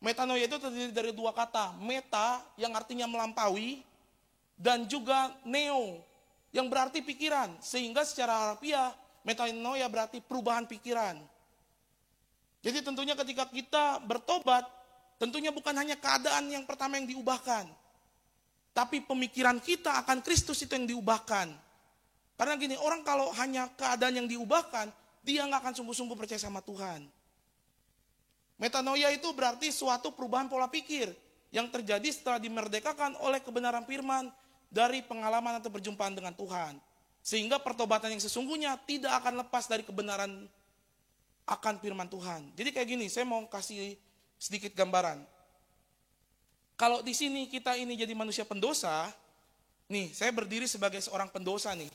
Metanoia itu terdiri dari dua kata, meta yang artinya melampaui, dan juga neo yang berarti pikiran. Sehingga secara harfiah metanoia berarti perubahan pikiran. Jadi tentunya ketika kita bertobat, tentunya bukan hanya keadaan yang pertama yang diubahkan, tapi pemikiran kita akan Kristus itu yang diubahkan. Karena gini, orang kalau hanya keadaan yang diubahkan, dia nggak akan sungguh-sungguh percaya sama Tuhan. Metanoia itu berarti suatu perubahan pola pikir yang terjadi setelah dimerdekakan oleh kebenaran firman dari pengalaman atau perjumpaan dengan Tuhan. Sehingga pertobatan yang sesungguhnya tidak akan lepas dari kebenaran akan firman Tuhan. Jadi kayak gini, saya mau kasih sedikit gambaran. Kalau di sini kita ini jadi manusia pendosa, nih saya berdiri sebagai seorang pendosa nih.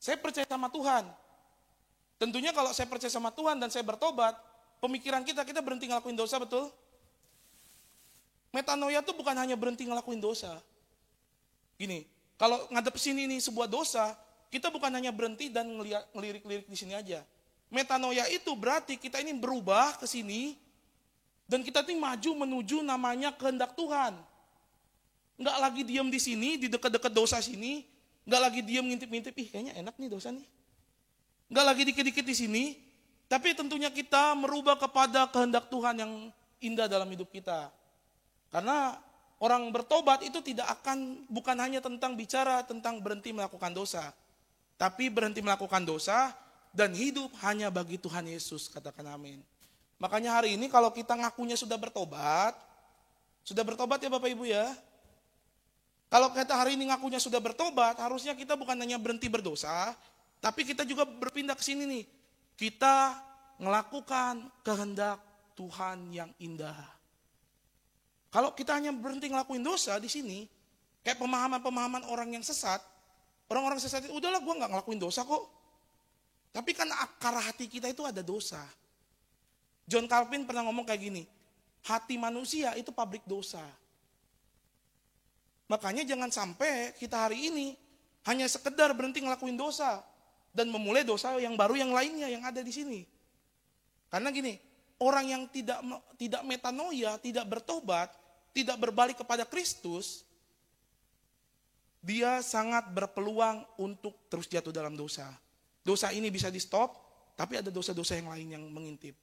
Saya percaya sama Tuhan. Tentunya kalau saya percaya sama Tuhan dan saya bertobat, pemikiran kita berhenti ngelakuin dosa, betul? Metanoia itu bukan hanya berhenti ngelakuin dosa. Gini, kalau ngadep sini nih sebuah dosa, kita bukan hanya berhenti dan ngelirik-lirik di sini aja. Metanoia itu berarti kita ini berubah ke sini, dan kita ini maju menuju namanya kehendak Tuhan. Nggak lagi diam di sini, di dekat-dekat dosa sini, nggak lagi diam ngintip-ngintip, kayaknya enak nih dosa nih. Nggak lagi dikit-dikit di sini, tapi tentunya kita merubah kepada kehendak Tuhan yang indah dalam hidup kita. Karena orang bertobat itu bukan hanya tentang bicara tentang berhenti melakukan dosa, tapi berhenti melakukan dosa dan hidup hanya bagi Tuhan Yesus, katakan amin. Makanya hari ini kalau kita ngakunya sudah bertobat ya Bapak Ibu ya. Kalau kita hari ini ngakunya sudah bertobat, harusnya kita bukan hanya berhenti berdosa, tapi kita juga berpindah ke sini nih. Kita melakukan kehendak Tuhan yang indah. Kalau kita hanya berhenti ngelakuin dosa di sini, kayak pemahaman-pemahaman orang yang sesat, orang-orang sesat itu, udahlah gue gak ngelakuin dosa kok. Tapi kan akar hati kita itu ada dosa. John Calvin pernah ngomong kayak gini, hati manusia itu pabrik dosa. Makanya jangan sampai kita hari ini hanya sekedar berhenti ngelakuin dosa dan memulai dosa yang baru yang lainnya yang ada di sini. Karena gini, orang yang tidak metanoia, tidak bertobat, tidak berbalik kepada Kristus, dia sangat berpeluang untuk terus jatuh dalam dosa. Dosa ini bisa di stop, tapi ada dosa-dosa yang lain yang mengintip.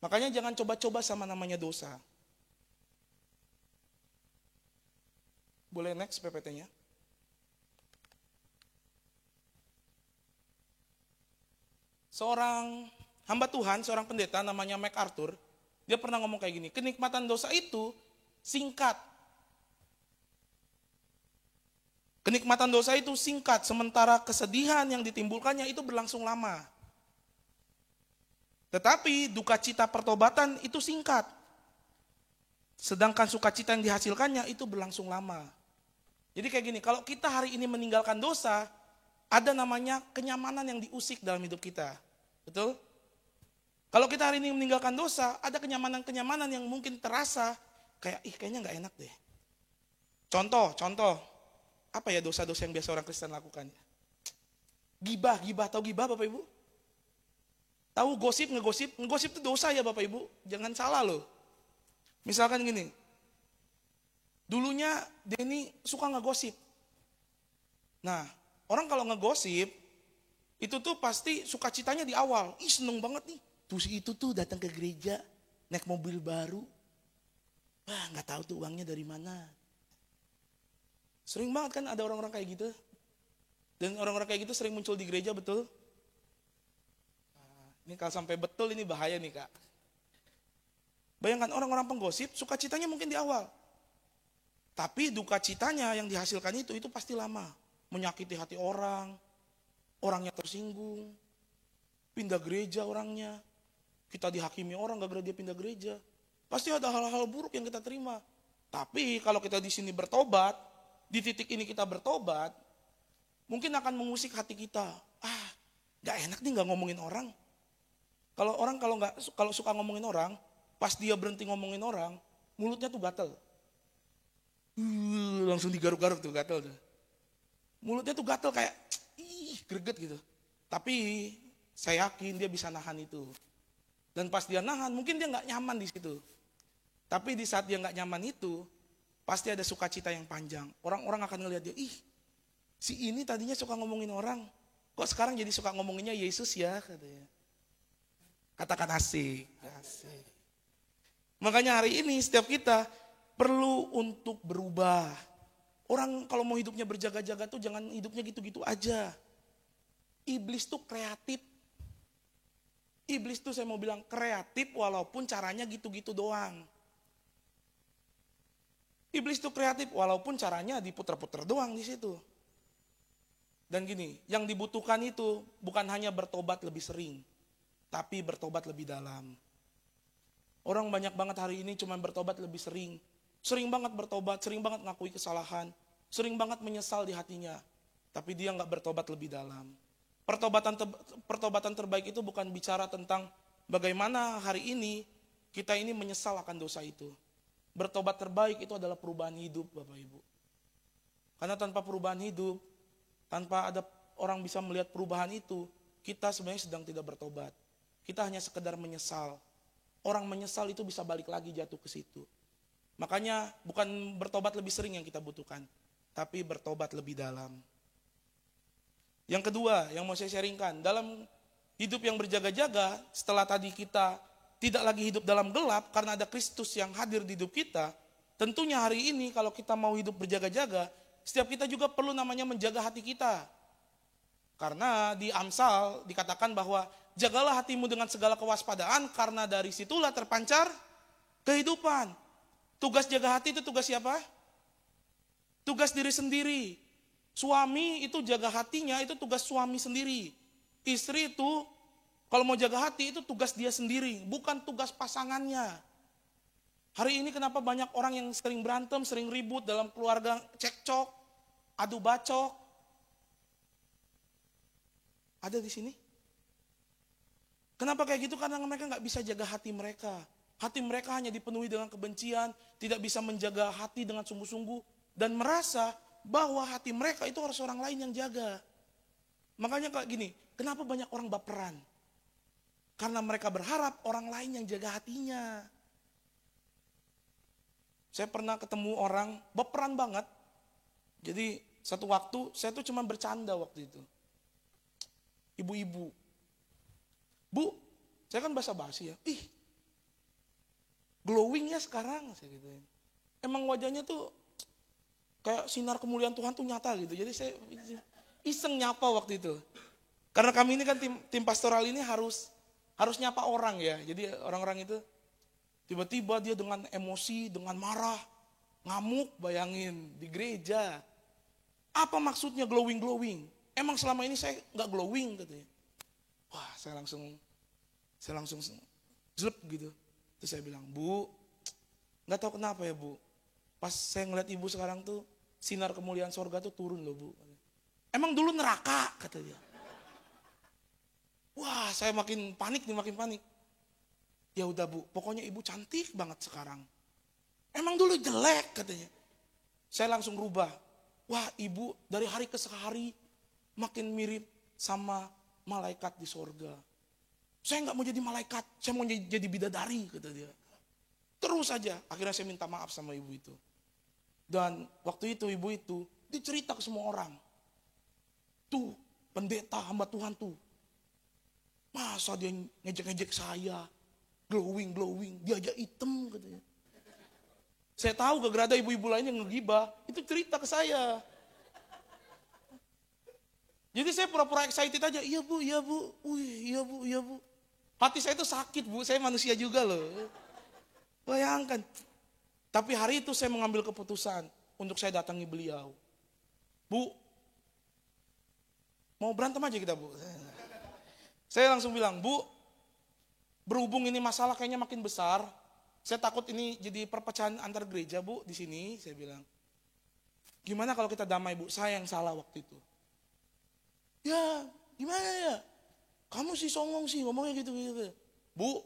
Makanya jangan coba-coba sama namanya dosa. Boleh next PPT-nya? Seorang hamba Tuhan, seorang pendeta namanya MacArthur, dia pernah ngomong kayak gini, kenikmatan dosa itu singkat. Kenikmatan dosa itu singkat, sementara kesedihan yang ditimbulkannya itu berlangsung lama. Tetapi duka cita pertobatan itu singkat. Sedangkan sukacita yang dihasilkannya itu berlangsung lama. Jadi kayak gini, kalau kita hari ini meninggalkan dosa, ada namanya kenyamanan yang diusik dalam hidup kita. Betul? Kalau kita hari ini meninggalkan dosa, ada kenyamanan-kenyamanan yang mungkin terasa kayak, kayaknya gak enak deh. Contoh. Apa ya dosa-dosa yang biasa orang Kristen lakukan? Gibah, tahu gibah Bapak Ibu? Tahu gosip, ngegosip itu dosa ya Bapak Ibu, jangan salah loh. Misalkan gini, dulunya Denny suka ngegosip. Nah, orang kalau ngegosip, itu tuh pasti sukacitanya di awal. Seneng banget nih, tuh si itu tuh datang ke gereja, naik mobil baru. Wah gak tahu tuh uangnya dari mana. Sering banget kan ada orang-orang kayak gitu. Dan orang-orang kayak gitu sering muncul di gereja, betul? Ini kalau sampai betul ini bahaya nih Kak. Bayangkan orang-orang penggosip sukacitanya mungkin di awal. Tapi duka citanya yang dihasilkan itu pasti lama. Menyakiti hati orang, orangnya tersinggung, pindah gereja orangnya. Kita dihakimi orang gara-gara dia pindah gereja. Pasti ada hal-hal buruk yang kita terima. Tapi kalau kita di sini bertobat, di titik ini kita bertobat, mungkin akan mengusik hati kita. Gak enak nih gak ngomongin orang. Kalau orang kalau suka ngomongin orang, pas dia berhenti ngomongin orang, mulutnya tuh gatel. Langsung digaruk-garuk tuh gatel tuh. Mulutnya tuh gatel kayak greget gitu. Tapi saya yakin dia bisa nahan itu. Dan pas dia nahan, mungkin dia nggak nyaman di situ. Tapi di saat dia nggak nyaman itu, pasti ada sukacita yang panjang. Orang-orang akan ngelihat dia, si ini tadinya suka ngomongin orang, kok sekarang jadi suka ngomonginnya Yesus ya, katanya. Katakan asik. Makanya hari ini setiap kita perlu untuk berubah. Orang kalau mau hidupnya berjaga-jaga tuh jangan hidupnya gitu-gitu aja. Iblis tuh kreatif. Iblis tuh saya mau bilang kreatif walaupun caranya gitu-gitu doang. Iblis tuh kreatif walaupun caranya diputer-puter doang di situ. Dan gini, yang dibutuhkan itu bukan hanya bertobat lebih sering, tapi bertobat lebih dalam. Orang banyak banget hari ini cuma bertobat lebih sering. Sering banget bertobat, sering banget ngakui kesalahan. Sering banget menyesal di hatinya. Tapi dia gak bertobat lebih dalam. Pertobatan terbaik itu bukan bicara tentang bagaimana hari ini kita ini menyesal akan dosa itu. Bertobat terbaik itu adalah perubahan hidup Bapak Ibu. Karena tanpa perubahan hidup, tanpa ada orang bisa melihat perubahan itu, kita sebenarnya sedang tidak bertobat. Kita hanya sekedar menyesal. Orang menyesal itu bisa balik lagi jatuh ke situ. Makanya bukan bertobat lebih sering yang kita butuhkan, tapi bertobat lebih dalam. Yang kedua yang mau saya sharingkan, dalam hidup yang berjaga-jaga, setelah tadi kita tidak lagi hidup dalam gelap karena ada Kristus yang hadir di hidup kita, tentunya hari ini kalau kita mau hidup berjaga-jaga, setiap kita juga perlu namanya menjaga hati kita. Karena di Amsal dikatakan bahwa jagalah hatimu dengan segala kewaspadaan karena dari situlah terpancar kehidupan. Tugas jaga hati itu tugas siapa? Tugas diri sendiri. Suami itu jaga hatinya itu tugas suami sendiri. Istri itu kalau mau jaga hati itu tugas dia sendiri, bukan tugas pasangannya. Hari ini kenapa banyak orang yang sering berantem, sering ribut dalam keluarga, cekcok, adu bacok. Ada di sini? Kenapa kayak gitu? Karena mereka nggak bisa jaga hati mereka. Hati mereka hanya dipenuhi dengan kebencian, tidak bisa menjaga hati dengan sungguh-sungguh, dan merasa bahwa hati mereka itu harus orang lain yang jaga. Makanya kayak gini, kenapa banyak orang baperan? Karena mereka berharap orang lain yang jaga hatinya. Saya pernah ketemu orang baperan banget. Jadi satu waktu saya tuh cuma bercanda waktu itu. Ibu-ibu. Bu, saya kan basa-basi ya. Ih, glowing ya sekarang. Saya gituin. Emang wajahnya tuh kayak sinar kemuliaan Tuhan tuh nyata gitu. Jadi saya iseng nyapa waktu itu. Karena kami ini kan tim pastoral ini harus nyapa orang ya. Jadi orang-orang itu tiba-tiba dia dengan emosi, dengan marah, ngamuk, bayangin di gereja. Apa maksudnya glowing? Emang selama ini saya nggak glowing katanya. Wah, saya langsung zlep gitu. Terus saya bilang, Bu, nggak tahu kenapa ya Bu. Pas saya ngeliat ibu sekarang tuh sinar kemuliaan sorga tuh turun loh Bu. Emang dulu neraka kata dia. Wah, saya makin panik. Ya udah Bu, pokoknya ibu cantik banget sekarang. Emang dulu jelek katanya. Saya langsung rubah. Wah, ibu dari hari ke hari makin mirip sama malaikat di sorga. Saya nggak mau jadi malaikat, saya mau jadi bidadari kata dia. Terus aja, akhirnya saya minta maaf sama ibu itu. Dan waktu itu ibu itu dicerita ke semua orang. Tuh, pendeta hamba Tuhan tuh. Masa dia ngejek-ngejek saya. Glowing, dia aja hitam katanya. Saya tahu gara-gara ada ibu-ibu lain yang ngegibah, itu cerita ke saya. Jadi saya pura-pura excited aja, iya bu, iya bu. Hati saya itu sakit Bu, saya manusia juga loh. Bayangkan. Tapi hari itu saya mengambil keputusan untuk saya datangi beliau. Bu, mau berantem aja kita Bu. Saya langsung bilang, Bu, berhubung ini masalah kayaknya makin besar, saya takut ini jadi perpecahan antar gereja Bu di sini, saya bilang. Gimana kalau kita damai Bu, saya yang salah waktu itu. Ya, gimana ya? Kamu sih songong sih ngomongnya gitu. Bu,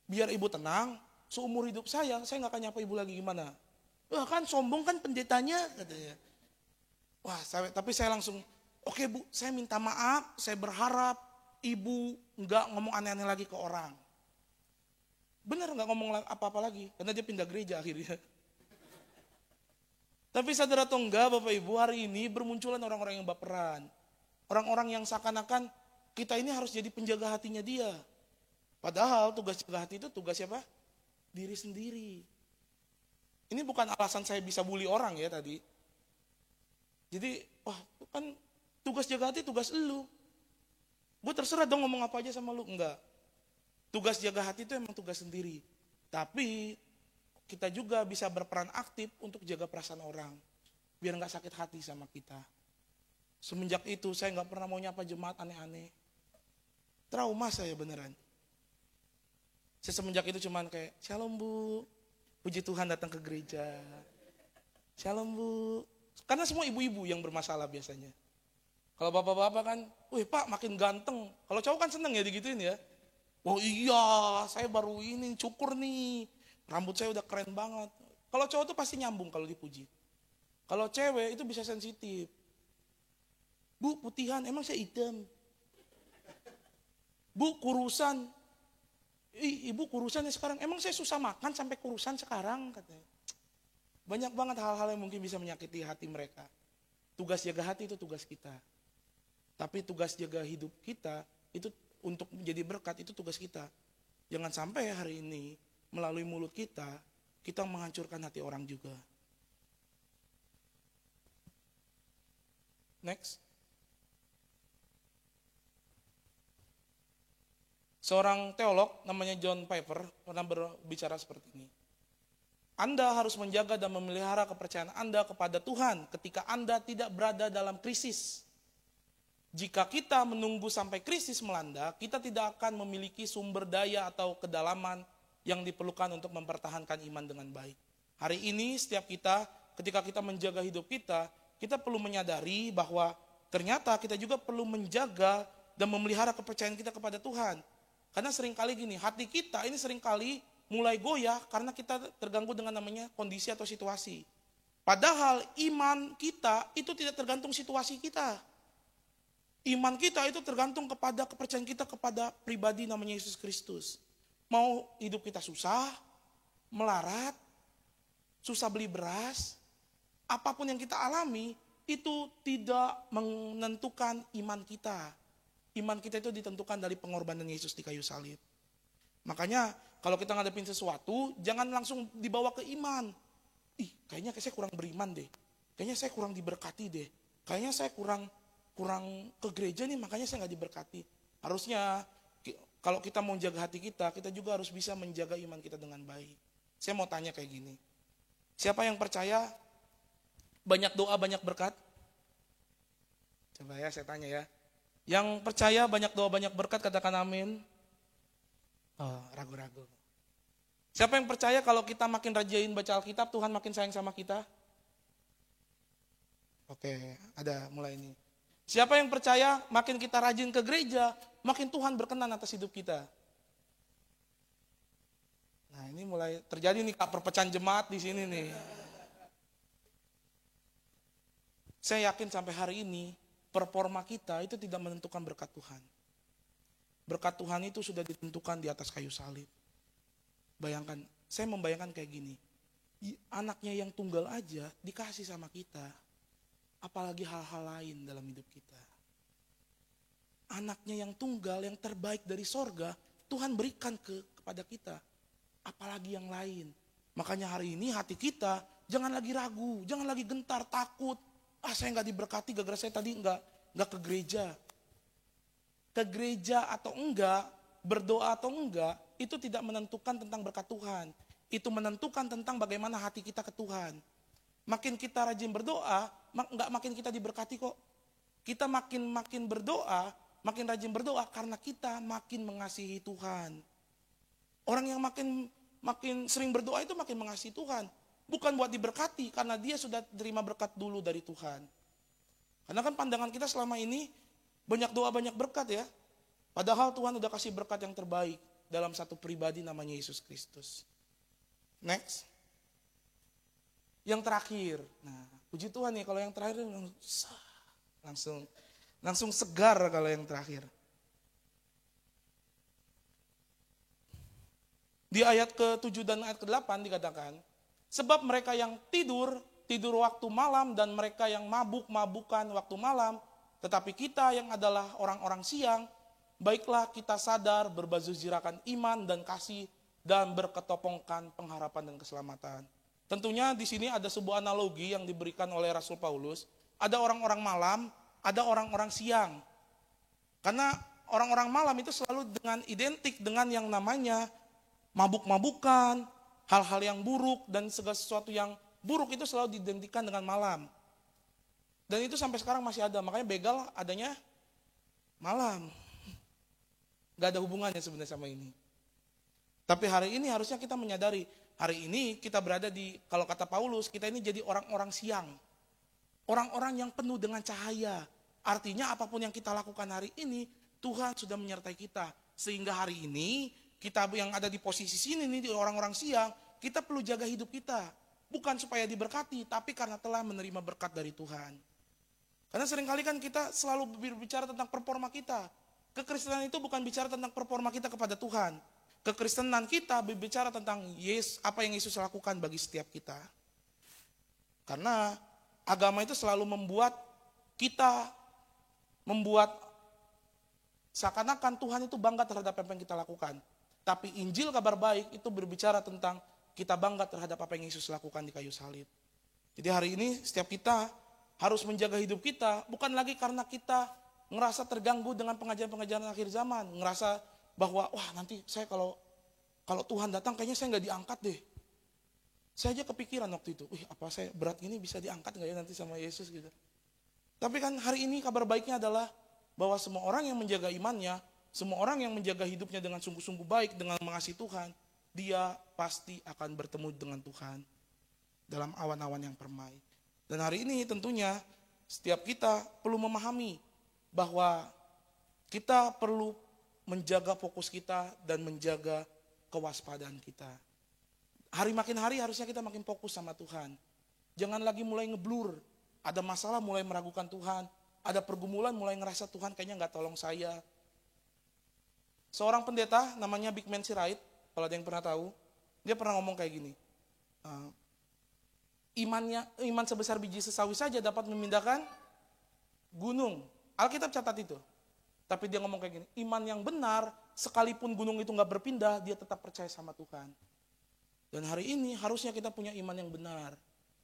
biar ibu tenang, seumur hidup saya nggak akan nyapa ibu lagi gimana. Wah kan sombong kan pendetanya katanya. Wah, tapi saya langsung, oke Bu, saya minta maaf, saya berharap ibu nggak ngomong aneh-aneh lagi ke orang. Benar nggak ngomong apa-apa lagi, karena dia pindah gereja akhirnya. Tapi sadar atau enggak Bapak Ibu, hari ini bermunculan orang-orang yang baperan. Orang-orang yang seakan-akan kita ini harus jadi penjaga hatinya dia. Padahal tugas jaga hati itu tugas siapa? Diri sendiri. Ini bukan alasan saya bisa bully orang ya tadi. Jadi, wah kan tugas jaga hati tugas elu. Gue terserah dong ngomong apa aja sama lu. Enggak. Tugas jaga hati itu emang tugas sendiri. Tapi kita juga bisa berperan aktif untuk jaga perasaan orang. Biar gak sakit hati sama kita. Semenjak itu saya gak pernah mau nyapa jemaat aneh-aneh. Trauma saya beneran. Saya semenjak itu cuman kayak, Shalom Bu. Puji Tuhan datang ke gereja. Shalom Bu. Karena semua ibu-ibu yang bermasalah biasanya. Kalau bapak-bapak kan, wih Pak makin ganteng. Kalau cowok kan seneng ya digituin ya. Oh iya, saya baru ini cukur nih. Rambut saya udah keren banget. Kalau cowok tuh pasti nyambung kalau dipuji. Kalau cewek itu bisa sensitif. Bu putihan, emang saya hitam. Bu kurusan. Ibu kurusan ya sekarang. Emang saya susah makan sampai kurusan sekarang katanya. Banyak banget hal-hal yang mungkin bisa menyakiti hati mereka. Tugas jaga hati itu tugas kita. Tapi tugas jaga hidup kita itu untuk menjadi berkat itu tugas kita. Jangan sampai hari ini melalui mulut kita menghancurkan hati orang juga. Next. Seorang teolog namanya John Piper pernah berbicara seperti ini. Anda harus menjaga dan memelihara kepercayaan Anda kepada Tuhan ketika Anda tidak berada dalam krisis. Jika kita menunggu sampai krisis melanda, kita tidak akan memiliki sumber daya atau kedalaman yang diperlukan untuk mempertahankan iman dengan baik. Hari ini setiap kita, ketika kita menjaga hidup kita perlu menyadari bahwa ternyata kita juga perlu menjaga dan memelihara kepercayaan kita kepada Tuhan. Karena seringkali gini, hati kita ini seringkali mulai goyah karena kita terganggu dengan namanya kondisi atau situasi. Padahal iman kita itu tidak tergantung situasi kita. Iman kita itu tergantung kepada kepercayaan kita kepada pribadi namanya Yesus Kristus. Mau hidup kita susah, melarat, susah beli beras, apapun yang kita alami, itu tidak menentukan iman kita. Iman kita itu ditentukan dari pengorbanan Yesus di kayu salib. Makanya kalau kita ngadepin sesuatu, jangan langsung dibawa ke iman. Kayaknya saya kurang beriman deh. Kayaknya saya kurang diberkati deh. Kayaknya saya kurang ke gereja nih, makanya saya nggak diberkati. Harusnya kalau kita mau jaga hati kita juga harus bisa menjaga iman kita dengan baik. Saya mau tanya kayak gini. Siapa yang percaya banyak doa, banyak berkat? Coba ya saya tanya ya. Yang percaya banyak doa, banyak berkat, katakan amin. Oh, ragu-ragu. Siapa yang percaya kalau kita makin rajin baca Alkitab, Tuhan makin sayang sama kita? Oke, ada mulai ini. Siapa yang percaya makin kita rajin ke gereja, makin Tuhan berkenan atas hidup kita? Nah, ini mulai terjadi nih perpecahan jemaat di sini nih. Saya yakin sampai hari ini performa kita itu tidak menentukan berkat Tuhan. Berkat Tuhan itu sudah ditentukan di atas kayu salib. Bayangkan, saya membayangkan kayak gini. Anaknya yang tunggal aja dikasih sama kita. Apalagi hal-hal lain dalam hidup kita. Anaknya yang tunggal, yang terbaik dari sorga, Tuhan berikan kepada kita. Apalagi yang lain. Makanya hari ini hati kita jangan lagi ragu, jangan lagi gentar, takut. Saya nggak diberkati gara-gara saya tadi nggak ke gereja. Ke gereja atau enggak, berdoa atau enggak, itu tidak menentukan tentang berkat Tuhan. Itu menentukan tentang bagaimana hati kita ke Tuhan. Makin kita rajin berdoa, nggak makin kita diberkati kok. Kita makin berdoa, makin rajin berdoa karena kita makin mengasihi Tuhan. Orang yang makin sering berdoa itu makin mengasihi Tuhan. Bukan buat diberkati, karena dia sudah terima berkat dulu dari Tuhan. Karena kan pandangan kita selama ini, banyak doa, banyak berkat ya. Padahal Tuhan udah kasih berkat yang terbaik dalam satu pribadi namanya Yesus Kristus. Next. Yang terakhir. Nah, puji Tuhan nih, kalau yang terakhir langsung segar kalau yang terakhir. Di ayat ke-7 dan ayat ke-8 dikatakan, sebab mereka yang tidur waktu malam dan mereka yang mabuk-mabukan waktu malam, tetapi kita yang adalah orang-orang siang, baiklah kita sadar berbaju zirakan iman dan kasih dan berketopongkan pengharapan dan keselamatan. Tentunya di sini ada sebuah analogi yang diberikan oleh Rasul Paulus, ada orang-orang malam, ada orang-orang siang. Karena orang-orang malam itu selalu identik dengan yang namanya mabuk-mabukan, hal-hal yang buruk dan segala sesuatu yang buruk itu selalu diidentikan dengan malam. Dan itu sampai sekarang masih ada, makanya begal adanya malam. Gak ada hubungannya sebenarnya sama ini. Tapi hari ini harusnya kita menyadari, hari ini kita berada di, kalau kata Paulus, kita ini jadi orang-orang siang. Orang-orang yang penuh dengan cahaya. Artinya apapun yang kita lakukan hari ini, Tuhan sudah menyertai kita. Sehingga hari ini, kita yang ada di posisi sini nih, di orang-orang siang, kita perlu jaga hidup kita. Bukan supaya diberkati, tapi karena telah menerima berkat dari Tuhan. Karena seringkali kan kita selalu berbicara tentang performa kita. Kekristenan itu bukan bicara tentang performa kita kepada Tuhan. Kekristenan kita berbicara tentang apa yang Yesus lakukan bagi setiap kita. Karena agama itu selalu membuat seakan-akan Tuhan itu bangga terhadap apa yang kita lakukan. Tapi Injil kabar baik itu berbicara tentang kita bangga terhadap apa yang Yesus lakukan di kayu salib. Jadi hari ini setiap kita harus menjaga hidup kita, bukan lagi karena kita ngerasa terganggu dengan pengajaran-pengajaran akhir zaman, ngerasa bahwa wah nanti saya kalau Tuhan datang kayaknya saya nggak diangkat deh. Saya aja kepikiran waktu itu, apa saya berat ini bisa diangkat nggak ya nanti sama Yesus gitu. Tapi kan hari ini kabar baiknya adalah bahwa semua orang yang menjaga imannya, semua orang yang menjaga hidupnya dengan sungguh-sungguh baik, dengan mengasihi Tuhan, dia pasti akan bertemu dengan Tuhan dalam awan-awan yang permai. Dan hari ini tentunya setiap kita perlu memahami bahwa Kita perlu menjaga fokus kita dan menjaga kewaspadaan kita. Hari makin hari harusnya kita makin fokus sama Tuhan. Jangan lagi mulai ngeblur. Ada masalah mulai meragukan Tuhan. Ada pergumulan mulai ngerasa Tuhan kayaknya gak tolong saya. Seorang pendeta namanya Big Man Sirait, kalau ada yang pernah tahu, dia pernah ngomong kayak gini. Iman sebesar biji sesawi saja dapat memindahkan gunung. Alkitab catat itu. Tapi dia ngomong kayak gini, iman yang benar, sekalipun gunung itu gak berpindah, dia tetap percaya sama Tuhan. Dan hari ini harusnya kita punya iman yang benar.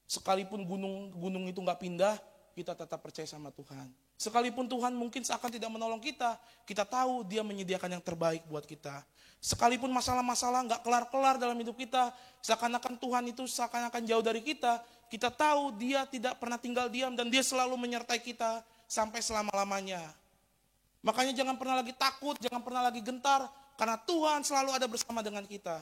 Sekalipun gunung itu gak pindah, kita tetap percaya sama Tuhan. Sekalipun Tuhan mungkin seakan tidak menolong kita, kita tahu Dia menyediakan yang terbaik buat kita. Sekalipun masalah-masalah gak kelar-kelar dalam hidup kita, seakan-akan Tuhan itu seakan-akan jauh dari kita, kita tahu Dia tidak pernah tinggal diam dan Dia selalu menyertai kita sampai selama-lamanya. Makanya jangan pernah lagi takut, jangan pernah lagi gentar, karena Tuhan selalu ada bersama dengan kita.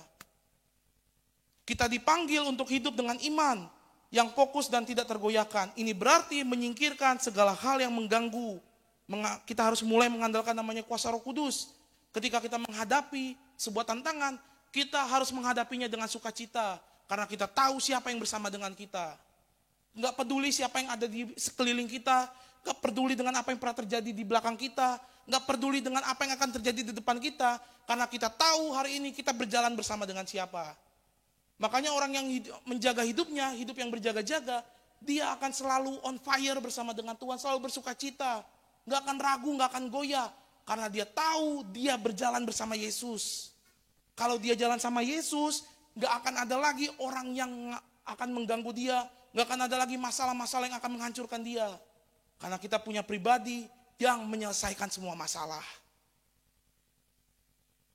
Kita dipanggil untuk hidup dengan iman yang fokus dan tidak tergoyahkan. Ini berarti menyingkirkan segala hal yang mengganggu. Kita harus mulai mengandalkan namanya kuasa Roh Kudus. Ketika kita menghadapi sebuah tantangan, kita harus menghadapinya dengan sukacita. Karena kita tahu siapa yang bersama dengan kita. Enggak peduli siapa yang ada di sekeliling kita, enggak peduli dengan apa yang pernah terjadi di belakang kita, enggak peduli dengan apa yang akan terjadi di depan kita, karena kita tahu hari ini kita berjalan bersama dengan siapa. Makanya orang yang menjaga hidupnya, hidup yang berjaga-jaga, dia akan selalu on fire bersama dengan Tuhan, selalu bersuka cita. Gak akan ragu, gak akan goyah. Karena dia tahu dia berjalan bersama Yesus. Kalau dia jalan sama Yesus, gak akan ada lagi orang yang akan mengganggu dia. Gak akan ada lagi masalah-masalah yang akan menghancurkan dia. Karena kita punya pribadi yang menyelesaikan semua masalah.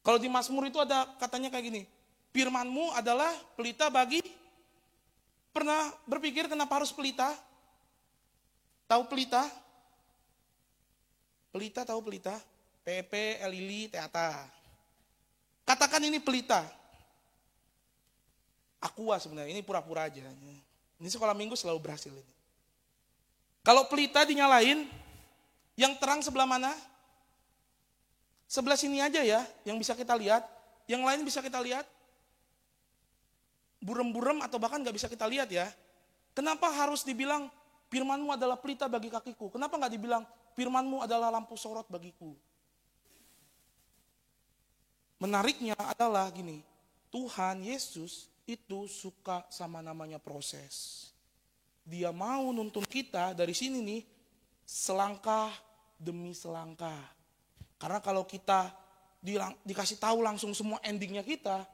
Kalau di Mazmur itu ada katanya kayak gini, firman-Mu adalah pelita bagi, pernah berpikir kenapa harus pelita? Tahu pelita? Pelita tahu pelita? PP, Elili, Teata. Katakan ini pelita. Aqua sebenarnya, ini pura-pura aja. Ini sekolah minggu selalu berhasil ini. Kalau pelita dinyalain, yang terang sebelah mana? Sebelah sini aja ya, yang bisa kita lihat. Yang lain bisa kita lihat. Burem-burem atau bahkan gak bisa kita lihat ya. Kenapa harus dibilang firman-Mu adalah pelita bagi kakiku? Kenapa gak dibilang firman-Mu adalah lampu sorot bagiku? Menariknya adalah gini, Tuhan Yesus itu suka sama namanya proses. Dia mau nuntun kita dari sini nih, selangkah demi selangkah. Karena kalau kita dikasih tahu langsung semua endingnya kita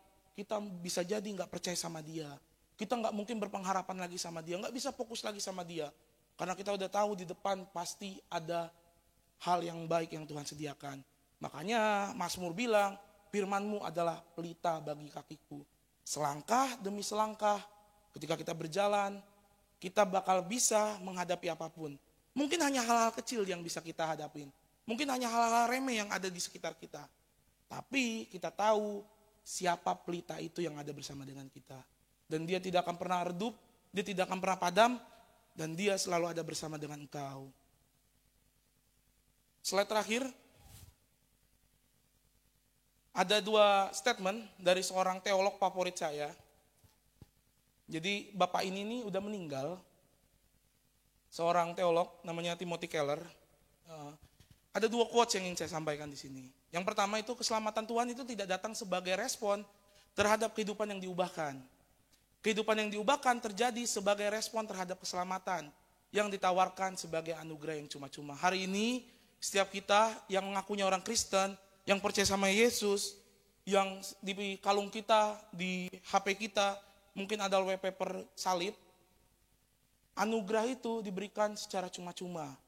bisa jadi nggak percaya sama dia. Kita nggak mungkin berpengharapan lagi sama dia, nggak bisa fokus lagi sama dia. Karena kita udah tahu di depan pasti ada hal yang baik yang Tuhan sediakan. Makanya Mazmur bilang, firman-Mu adalah pelita bagi kakiku. Selangkah demi selangkah, ketika kita berjalan, kita bakal bisa menghadapi apapun. Mungkin hanya hal-hal kecil yang bisa kita hadapin. Mungkin hanya hal-hal remeh yang ada di sekitar kita. Tapi kita tahu siapa pelita itu yang ada bersama dengan kita. Dan dia tidak akan pernah redup, dia tidak akan pernah padam, dan dia selalu ada bersama dengan engkau. Slide terakhir. Ada dua statement dari seorang teolog favorit saya. Jadi bapak ini nih udah meninggal. Seorang teolog namanya Timothy Keller. Ada dua quotes yang ingin saya sampaikan di sini. Yang pertama itu keselamatan Tuhan itu tidak datang sebagai respon terhadap kehidupan yang diubahkan. Kehidupan yang diubahkan terjadi sebagai respon terhadap keselamatan yang ditawarkan sebagai anugerah yang cuma-cuma. Hari ini setiap kita yang mengakunya orang Kristen, yang percaya sama Yesus, yang di kalung kita, di HP kita, mungkin ada wallpaper salib, anugerah itu diberikan secara cuma-cuma.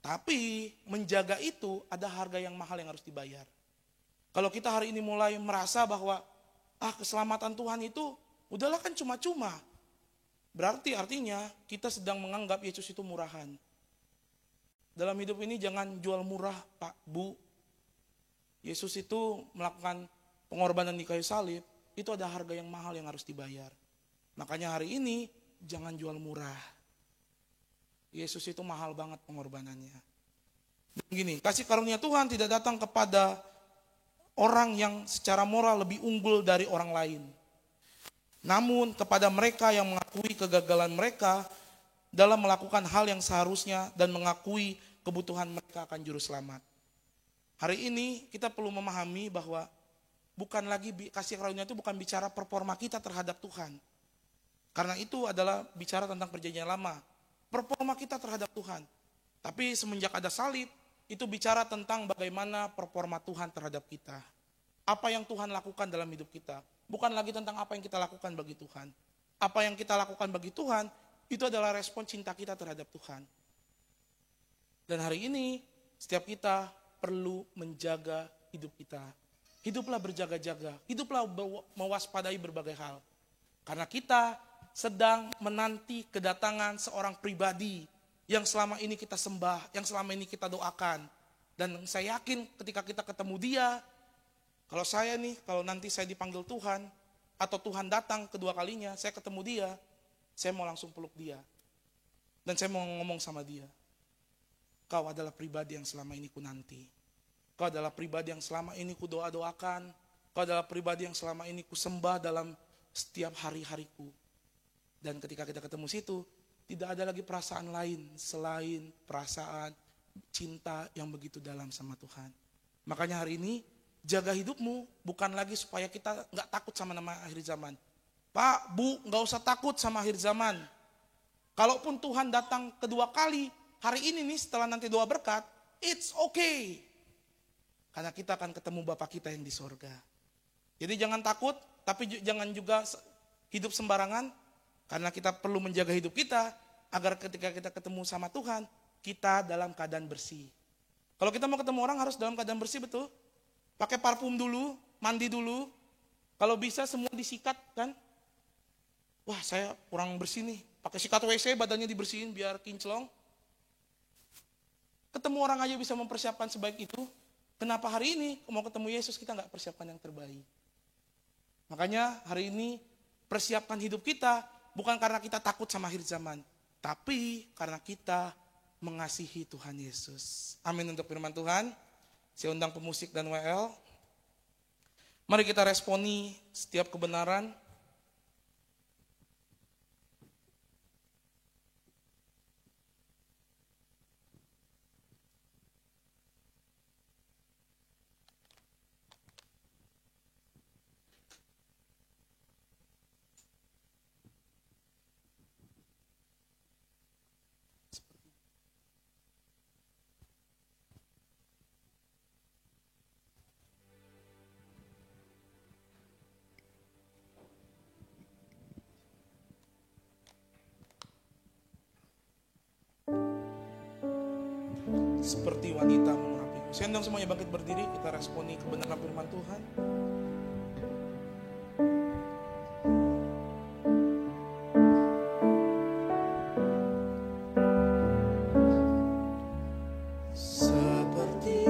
Tapi menjaga itu ada harga yang mahal yang harus dibayar. Kalau kita hari ini mulai merasa bahwa keselamatan Tuhan itu udahlah kan cuma-cuma. Berarti artinya kita sedang menganggap Yesus itu murahan. Dalam hidup ini jangan jual murah Pak, Bu. Yesus itu melakukan pengorbanan di kayu salib, itu ada harga yang mahal yang harus dibayar. Makanya hari ini jangan jual murah. Yesus itu mahal banget pengorbanannya. Gini, kasih karunia Tuhan tidak datang kepada orang yang secara moral lebih unggul dari orang lain. Namun kepada mereka yang mengakui kegagalan mereka dalam melakukan hal yang seharusnya dan mengakui kebutuhan mereka akan juru selamat. Hari ini kita perlu memahami bahwa bukan lagi kasih karunia itu bukan bicara performa kita terhadap Tuhan. Karena itu adalah bicara tentang perjanjian lama. Performa kita terhadap Tuhan. Tapi semenjak ada salib, itu bicara tentang bagaimana performa Tuhan terhadap kita. Apa yang Tuhan lakukan dalam hidup kita. Bukan lagi tentang apa yang kita lakukan bagi Tuhan. Apa yang kita lakukan bagi Tuhan, itu adalah respon cinta kita terhadap Tuhan. Dan hari ini, setiap kita perlu menjaga hidup kita. Hiduplah berjaga-jaga. Hiduplah mewaspadai berbagai hal. Karena kita sedang menanti kedatangan seorang pribadi yang selama ini kita sembah, yang selama ini kita doakan. Dan saya yakin ketika kita ketemu dia, kalau nanti saya dipanggil Tuhan, atau Tuhan datang kedua kalinya, saya ketemu dia, saya mau langsung peluk dia. Dan saya mau ngomong sama dia, kau adalah pribadi yang selama ini ku nanti. Kau adalah pribadi yang selama ini ku doa-doakan. Kau adalah pribadi yang selama ini ku sembah dalam setiap hari-hariku. Dan ketika kita ketemu situ, tidak ada lagi perasaan lain selain perasaan cinta yang begitu dalam sama Tuhan. Makanya hari ini jaga hidupmu bukan lagi supaya kita nggak takut sama nama akhir zaman. Pak, Bu, nggak usah takut sama akhir zaman. Kalaupun Tuhan datang kedua kali, hari ini nih setelah nanti doa berkat, it's okay. Karena kita akan ketemu Bapa kita yang di sorga. Jadi jangan takut, tapi jangan juga hidup sembarangan. Karena kita perlu menjaga hidup kita, agar ketika kita ketemu sama Tuhan, kita dalam keadaan bersih. Kalau kita mau ketemu orang harus dalam keadaan bersih, betul? Pakai parfum dulu, mandi dulu. Kalau bisa semua disikat kan. Wah, saya kurang bersih nih. Pakai sikat WC, badannya dibersihin biar kinclong. Ketemu orang aja bisa mempersiapkan sebaik itu. Kenapa hari ini mau ketemu Yesus kita nggak persiapkan yang terbaik? Makanya hari ini persiapkan hidup kita bukan karena kita takut sama akhir zaman, tapi karena kita mengasihi Tuhan Yesus. Amin untuk firman Tuhan. Saya undang pemusik dan WL. Mari kita responi setiap kebenaran. Seperti wanita mengurapi. Saya undang semuanya bangkit berdiri, kita responi kebenaran firman Tuhan. Seperti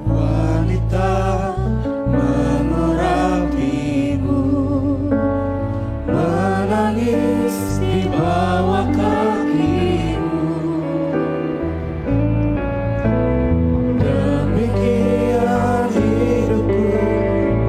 wanita mengurapimu, menangis di bawah kakimu. Demikian hidupku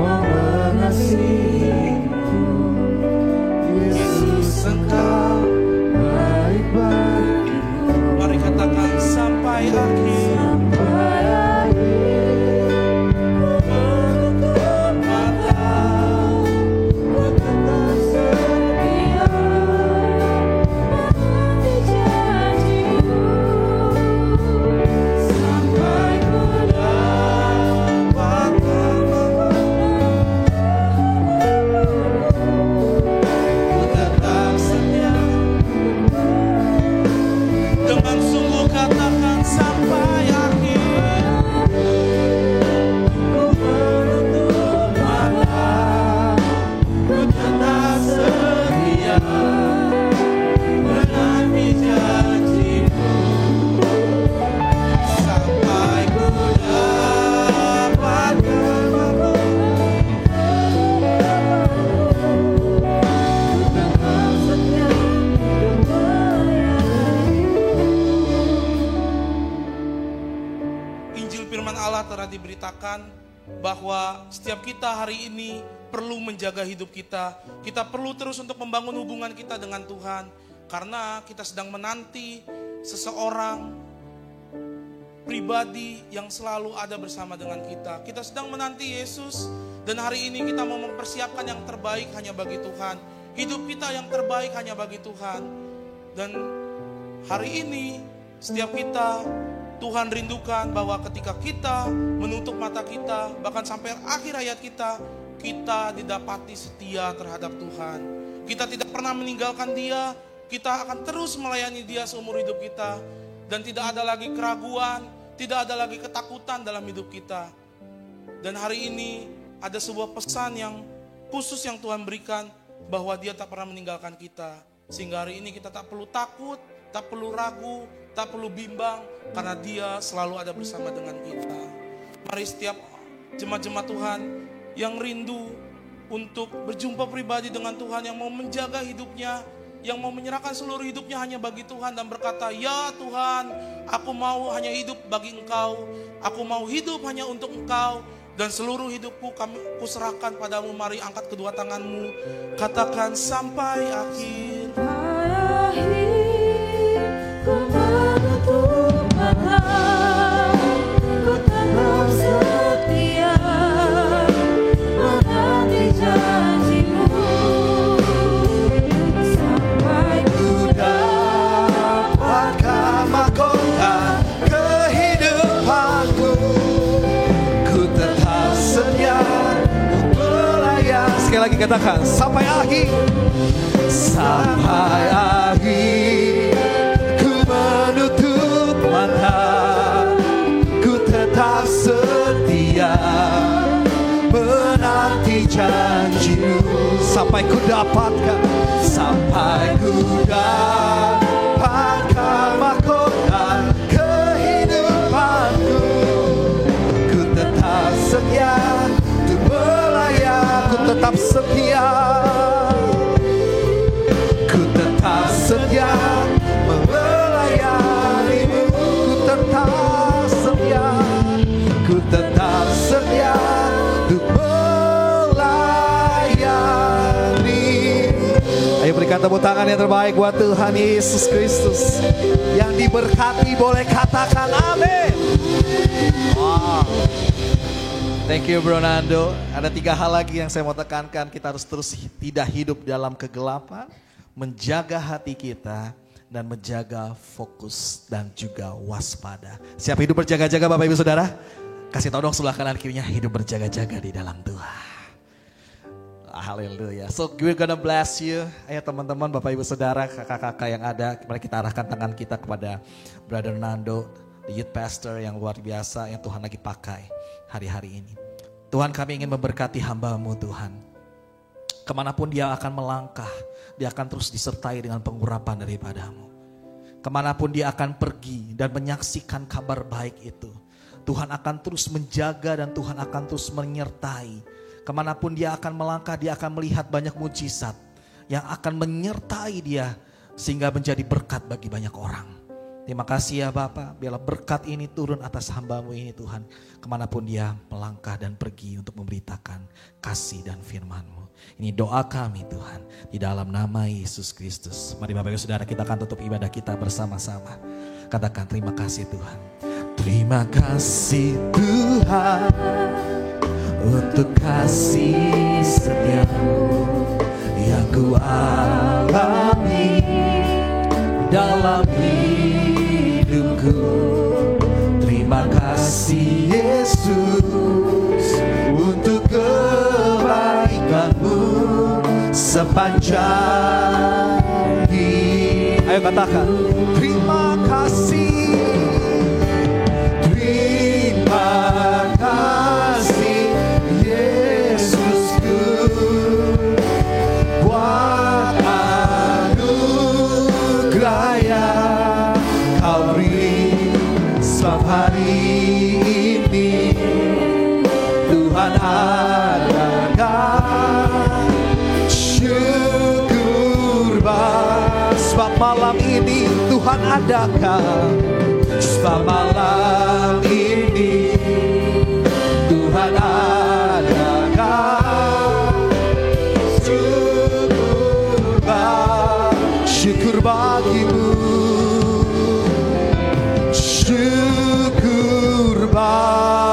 firman Allah telah diberitakan bahwa setiap kita hari ini perlu menjaga hidup kita. Kita perlu terus untuk membangun hubungan kita dengan Tuhan. Karena kita sedang menanti seseorang pribadi yang selalu ada bersama dengan kita. Kita sedang menanti Yesus. Dan hari ini kita mau mempersiapkan yang terbaik hanya bagi Tuhan. Hidup kita yang terbaik hanya bagi Tuhan. Dan hari ini setiap kita, Tuhan rindukan bahwa ketika kita menutup mata kita, bahkan sampai akhir hayat kita, kita didapati setia terhadap Tuhan. Kita tidak pernah meninggalkan Dia, kita akan terus melayani Dia seumur hidup kita. Dan tidak ada lagi keraguan, tidak ada lagi ketakutan dalam hidup kita. Dan hari ini ada sebuah pesan yang khusus yang Tuhan berikan, bahwa Dia tak pernah meninggalkan kita. Sehingga hari ini kita tak perlu takut, tak perlu ragu, tak perlu bimbang, karena Dia selalu ada bersama dengan kita. Mari setiap jemaat-jemaat Tuhan yang rindu untuk berjumpa pribadi dengan Tuhan, yang mau menjaga hidupnya, yang mau menyerahkan seluruh hidupnya hanya bagi Tuhan dan berkata, ya Tuhan, aku mau hanya hidup bagi Engkau, aku mau hidup hanya untuk Engkau, dan seluruh hidupku ku serahkan padamu. Mari angkat kedua tanganmu, katakan sampai akhir. Ku menutup mata, ku tetap setia menanti janji-Mu sampai ku dapatkan mahkota kehidupanku. Ku tetap setia untuk melayani. Sekali lagi katakan, sampai akhir. Sampai akhir ku menutup mata, ku tetap setia menanti janji-Mu sampai ku dapatkan, sampai ku dapatkan mahkota kehidupanku. Ku tetap setia untuk melayani, ku tetap setia, ku tetap setia melayani-Mu. Ku tetap setia, ku tetap setia untuk melayani. Ayo berikan tepuk tangan yang terbaik buat Tuhan Yesus Kristus. Yang diberkati boleh katakan amin. Wow. Thank you Bro Nando. Ada 3 hal lagi yang saya mau tekankan. Kita harus terus tidak hidup dalam kegelapan, menjaga hati kita, dan menjaga fokus dan juga waspada. Siap hidup berjaga-jaga Bapak Ibu Saudara? Kasih tahu dong sebelah kanan kirinya, hidup berjaga-jaga di dalam Tuhan. Haleluya. So we're gonna bless you. Ayo teman-teman, Bapak Ibu Saudara, kakak-kakak yang ada, mari kita arahkan tangan kita kepada Brother Nando, the youth pastor yang luar biasa yang Tuhan lagi pakai hari-hari ini. Tuhan, kami ingin memberkati hamba-Mu Tuhan. Kemanapun dia akan melangkah, dia akan terus disertai dengan pengurapan daripada-Mu. Kemanapun dia akan pergi dan menyaksikan kabar baik itu, Tuhan akan terus menjaga dan Tuhan akan terus menyertai. Kemanapun dia akan melangkah, dia akan melihat banyak mujizat yang akan menyertai dia sehingga menjadi berkat bagi banyak orang. Terima kasih ya Bapak, biarlah berkat ini turun atas hamba-Mu ini Tuhan. Kemanapun dia melangkah dan pergi untuk memberitakan kasih dan firman-Mu. Ini doa kami Tuhan, di dalam nama Yesus Kristus. Mari Bapak Ibu Saudara, kita akan tutup ibadah kita bersama-sama. Katakan terima kasih Tuhan. Terima kasih Tuhan untuk kasih setia-Mu yang ku alami dalam hidupku. Terima kasih Yesus untuk kebaikan-Mu sepanjang hidup. Ayo katakan, terima kasih, terima kasih Yesusku buat anugerah yang Kau beri. Sebab hari ini Tuhan adakan syukur bah. Sebab malam ini Tuhan adakan, sebab malam ini Syukur bagimu, syukur bagimu.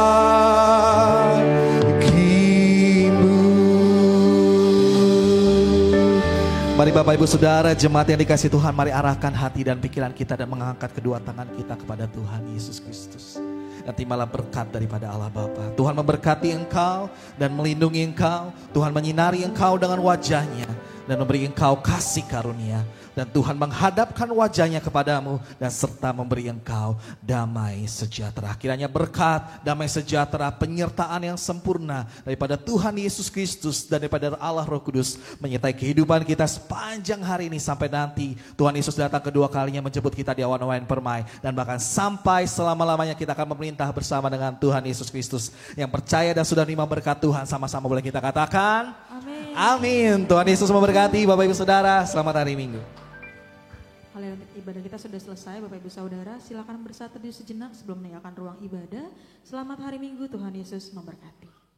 Mari Bapak Ibu Saudara, jemaat yang dikasihi Tuhan, mari arahkan hati dan pikiran kita dan mengangkat kedua tangan kita kepada Tuhan Yesus Kristus. Dan terimalah berkat daripada Allah Bapa. Tuhan memberkati engkau dan melindungi engkau. Tuhan menyinari engkau dengan wajahnya dan memberi engkau kasih karunia. Dan Tuhan menghadapkan wajahnya kepadamu dan serta memberi engkau damai sejahtera. Kiranya berkat, damai sejahtera, penyertaan yang sempurna daripada Tuhan Yesus Kristus dan daripada Allah Roh Kudus menyertai kehidupan kita sepanjang hari ini sampai nanti Tuhan Yesus datang kedua kalinya menjemput kita di awan-awan permai. Dan bahkan sampai selama-lamanya kita akan memerintah bersama dengan Tuhan Yesus Kristus. Yang percaya dan sudah menerima berkat Tuhan, sama-sama boleh kita katakan Amin. amin. Tuhan Yesus memberkati Bapak Ibu Saudara. Selamat hari Minggu. Haleluya, ibadah kita sudah selesai Bapak Ibu Saudara. Silakan bersatu sejenak sebelum meninggalkan ruang ibadah. Selamat hari Minggu, Tuhan Yesus memberkati.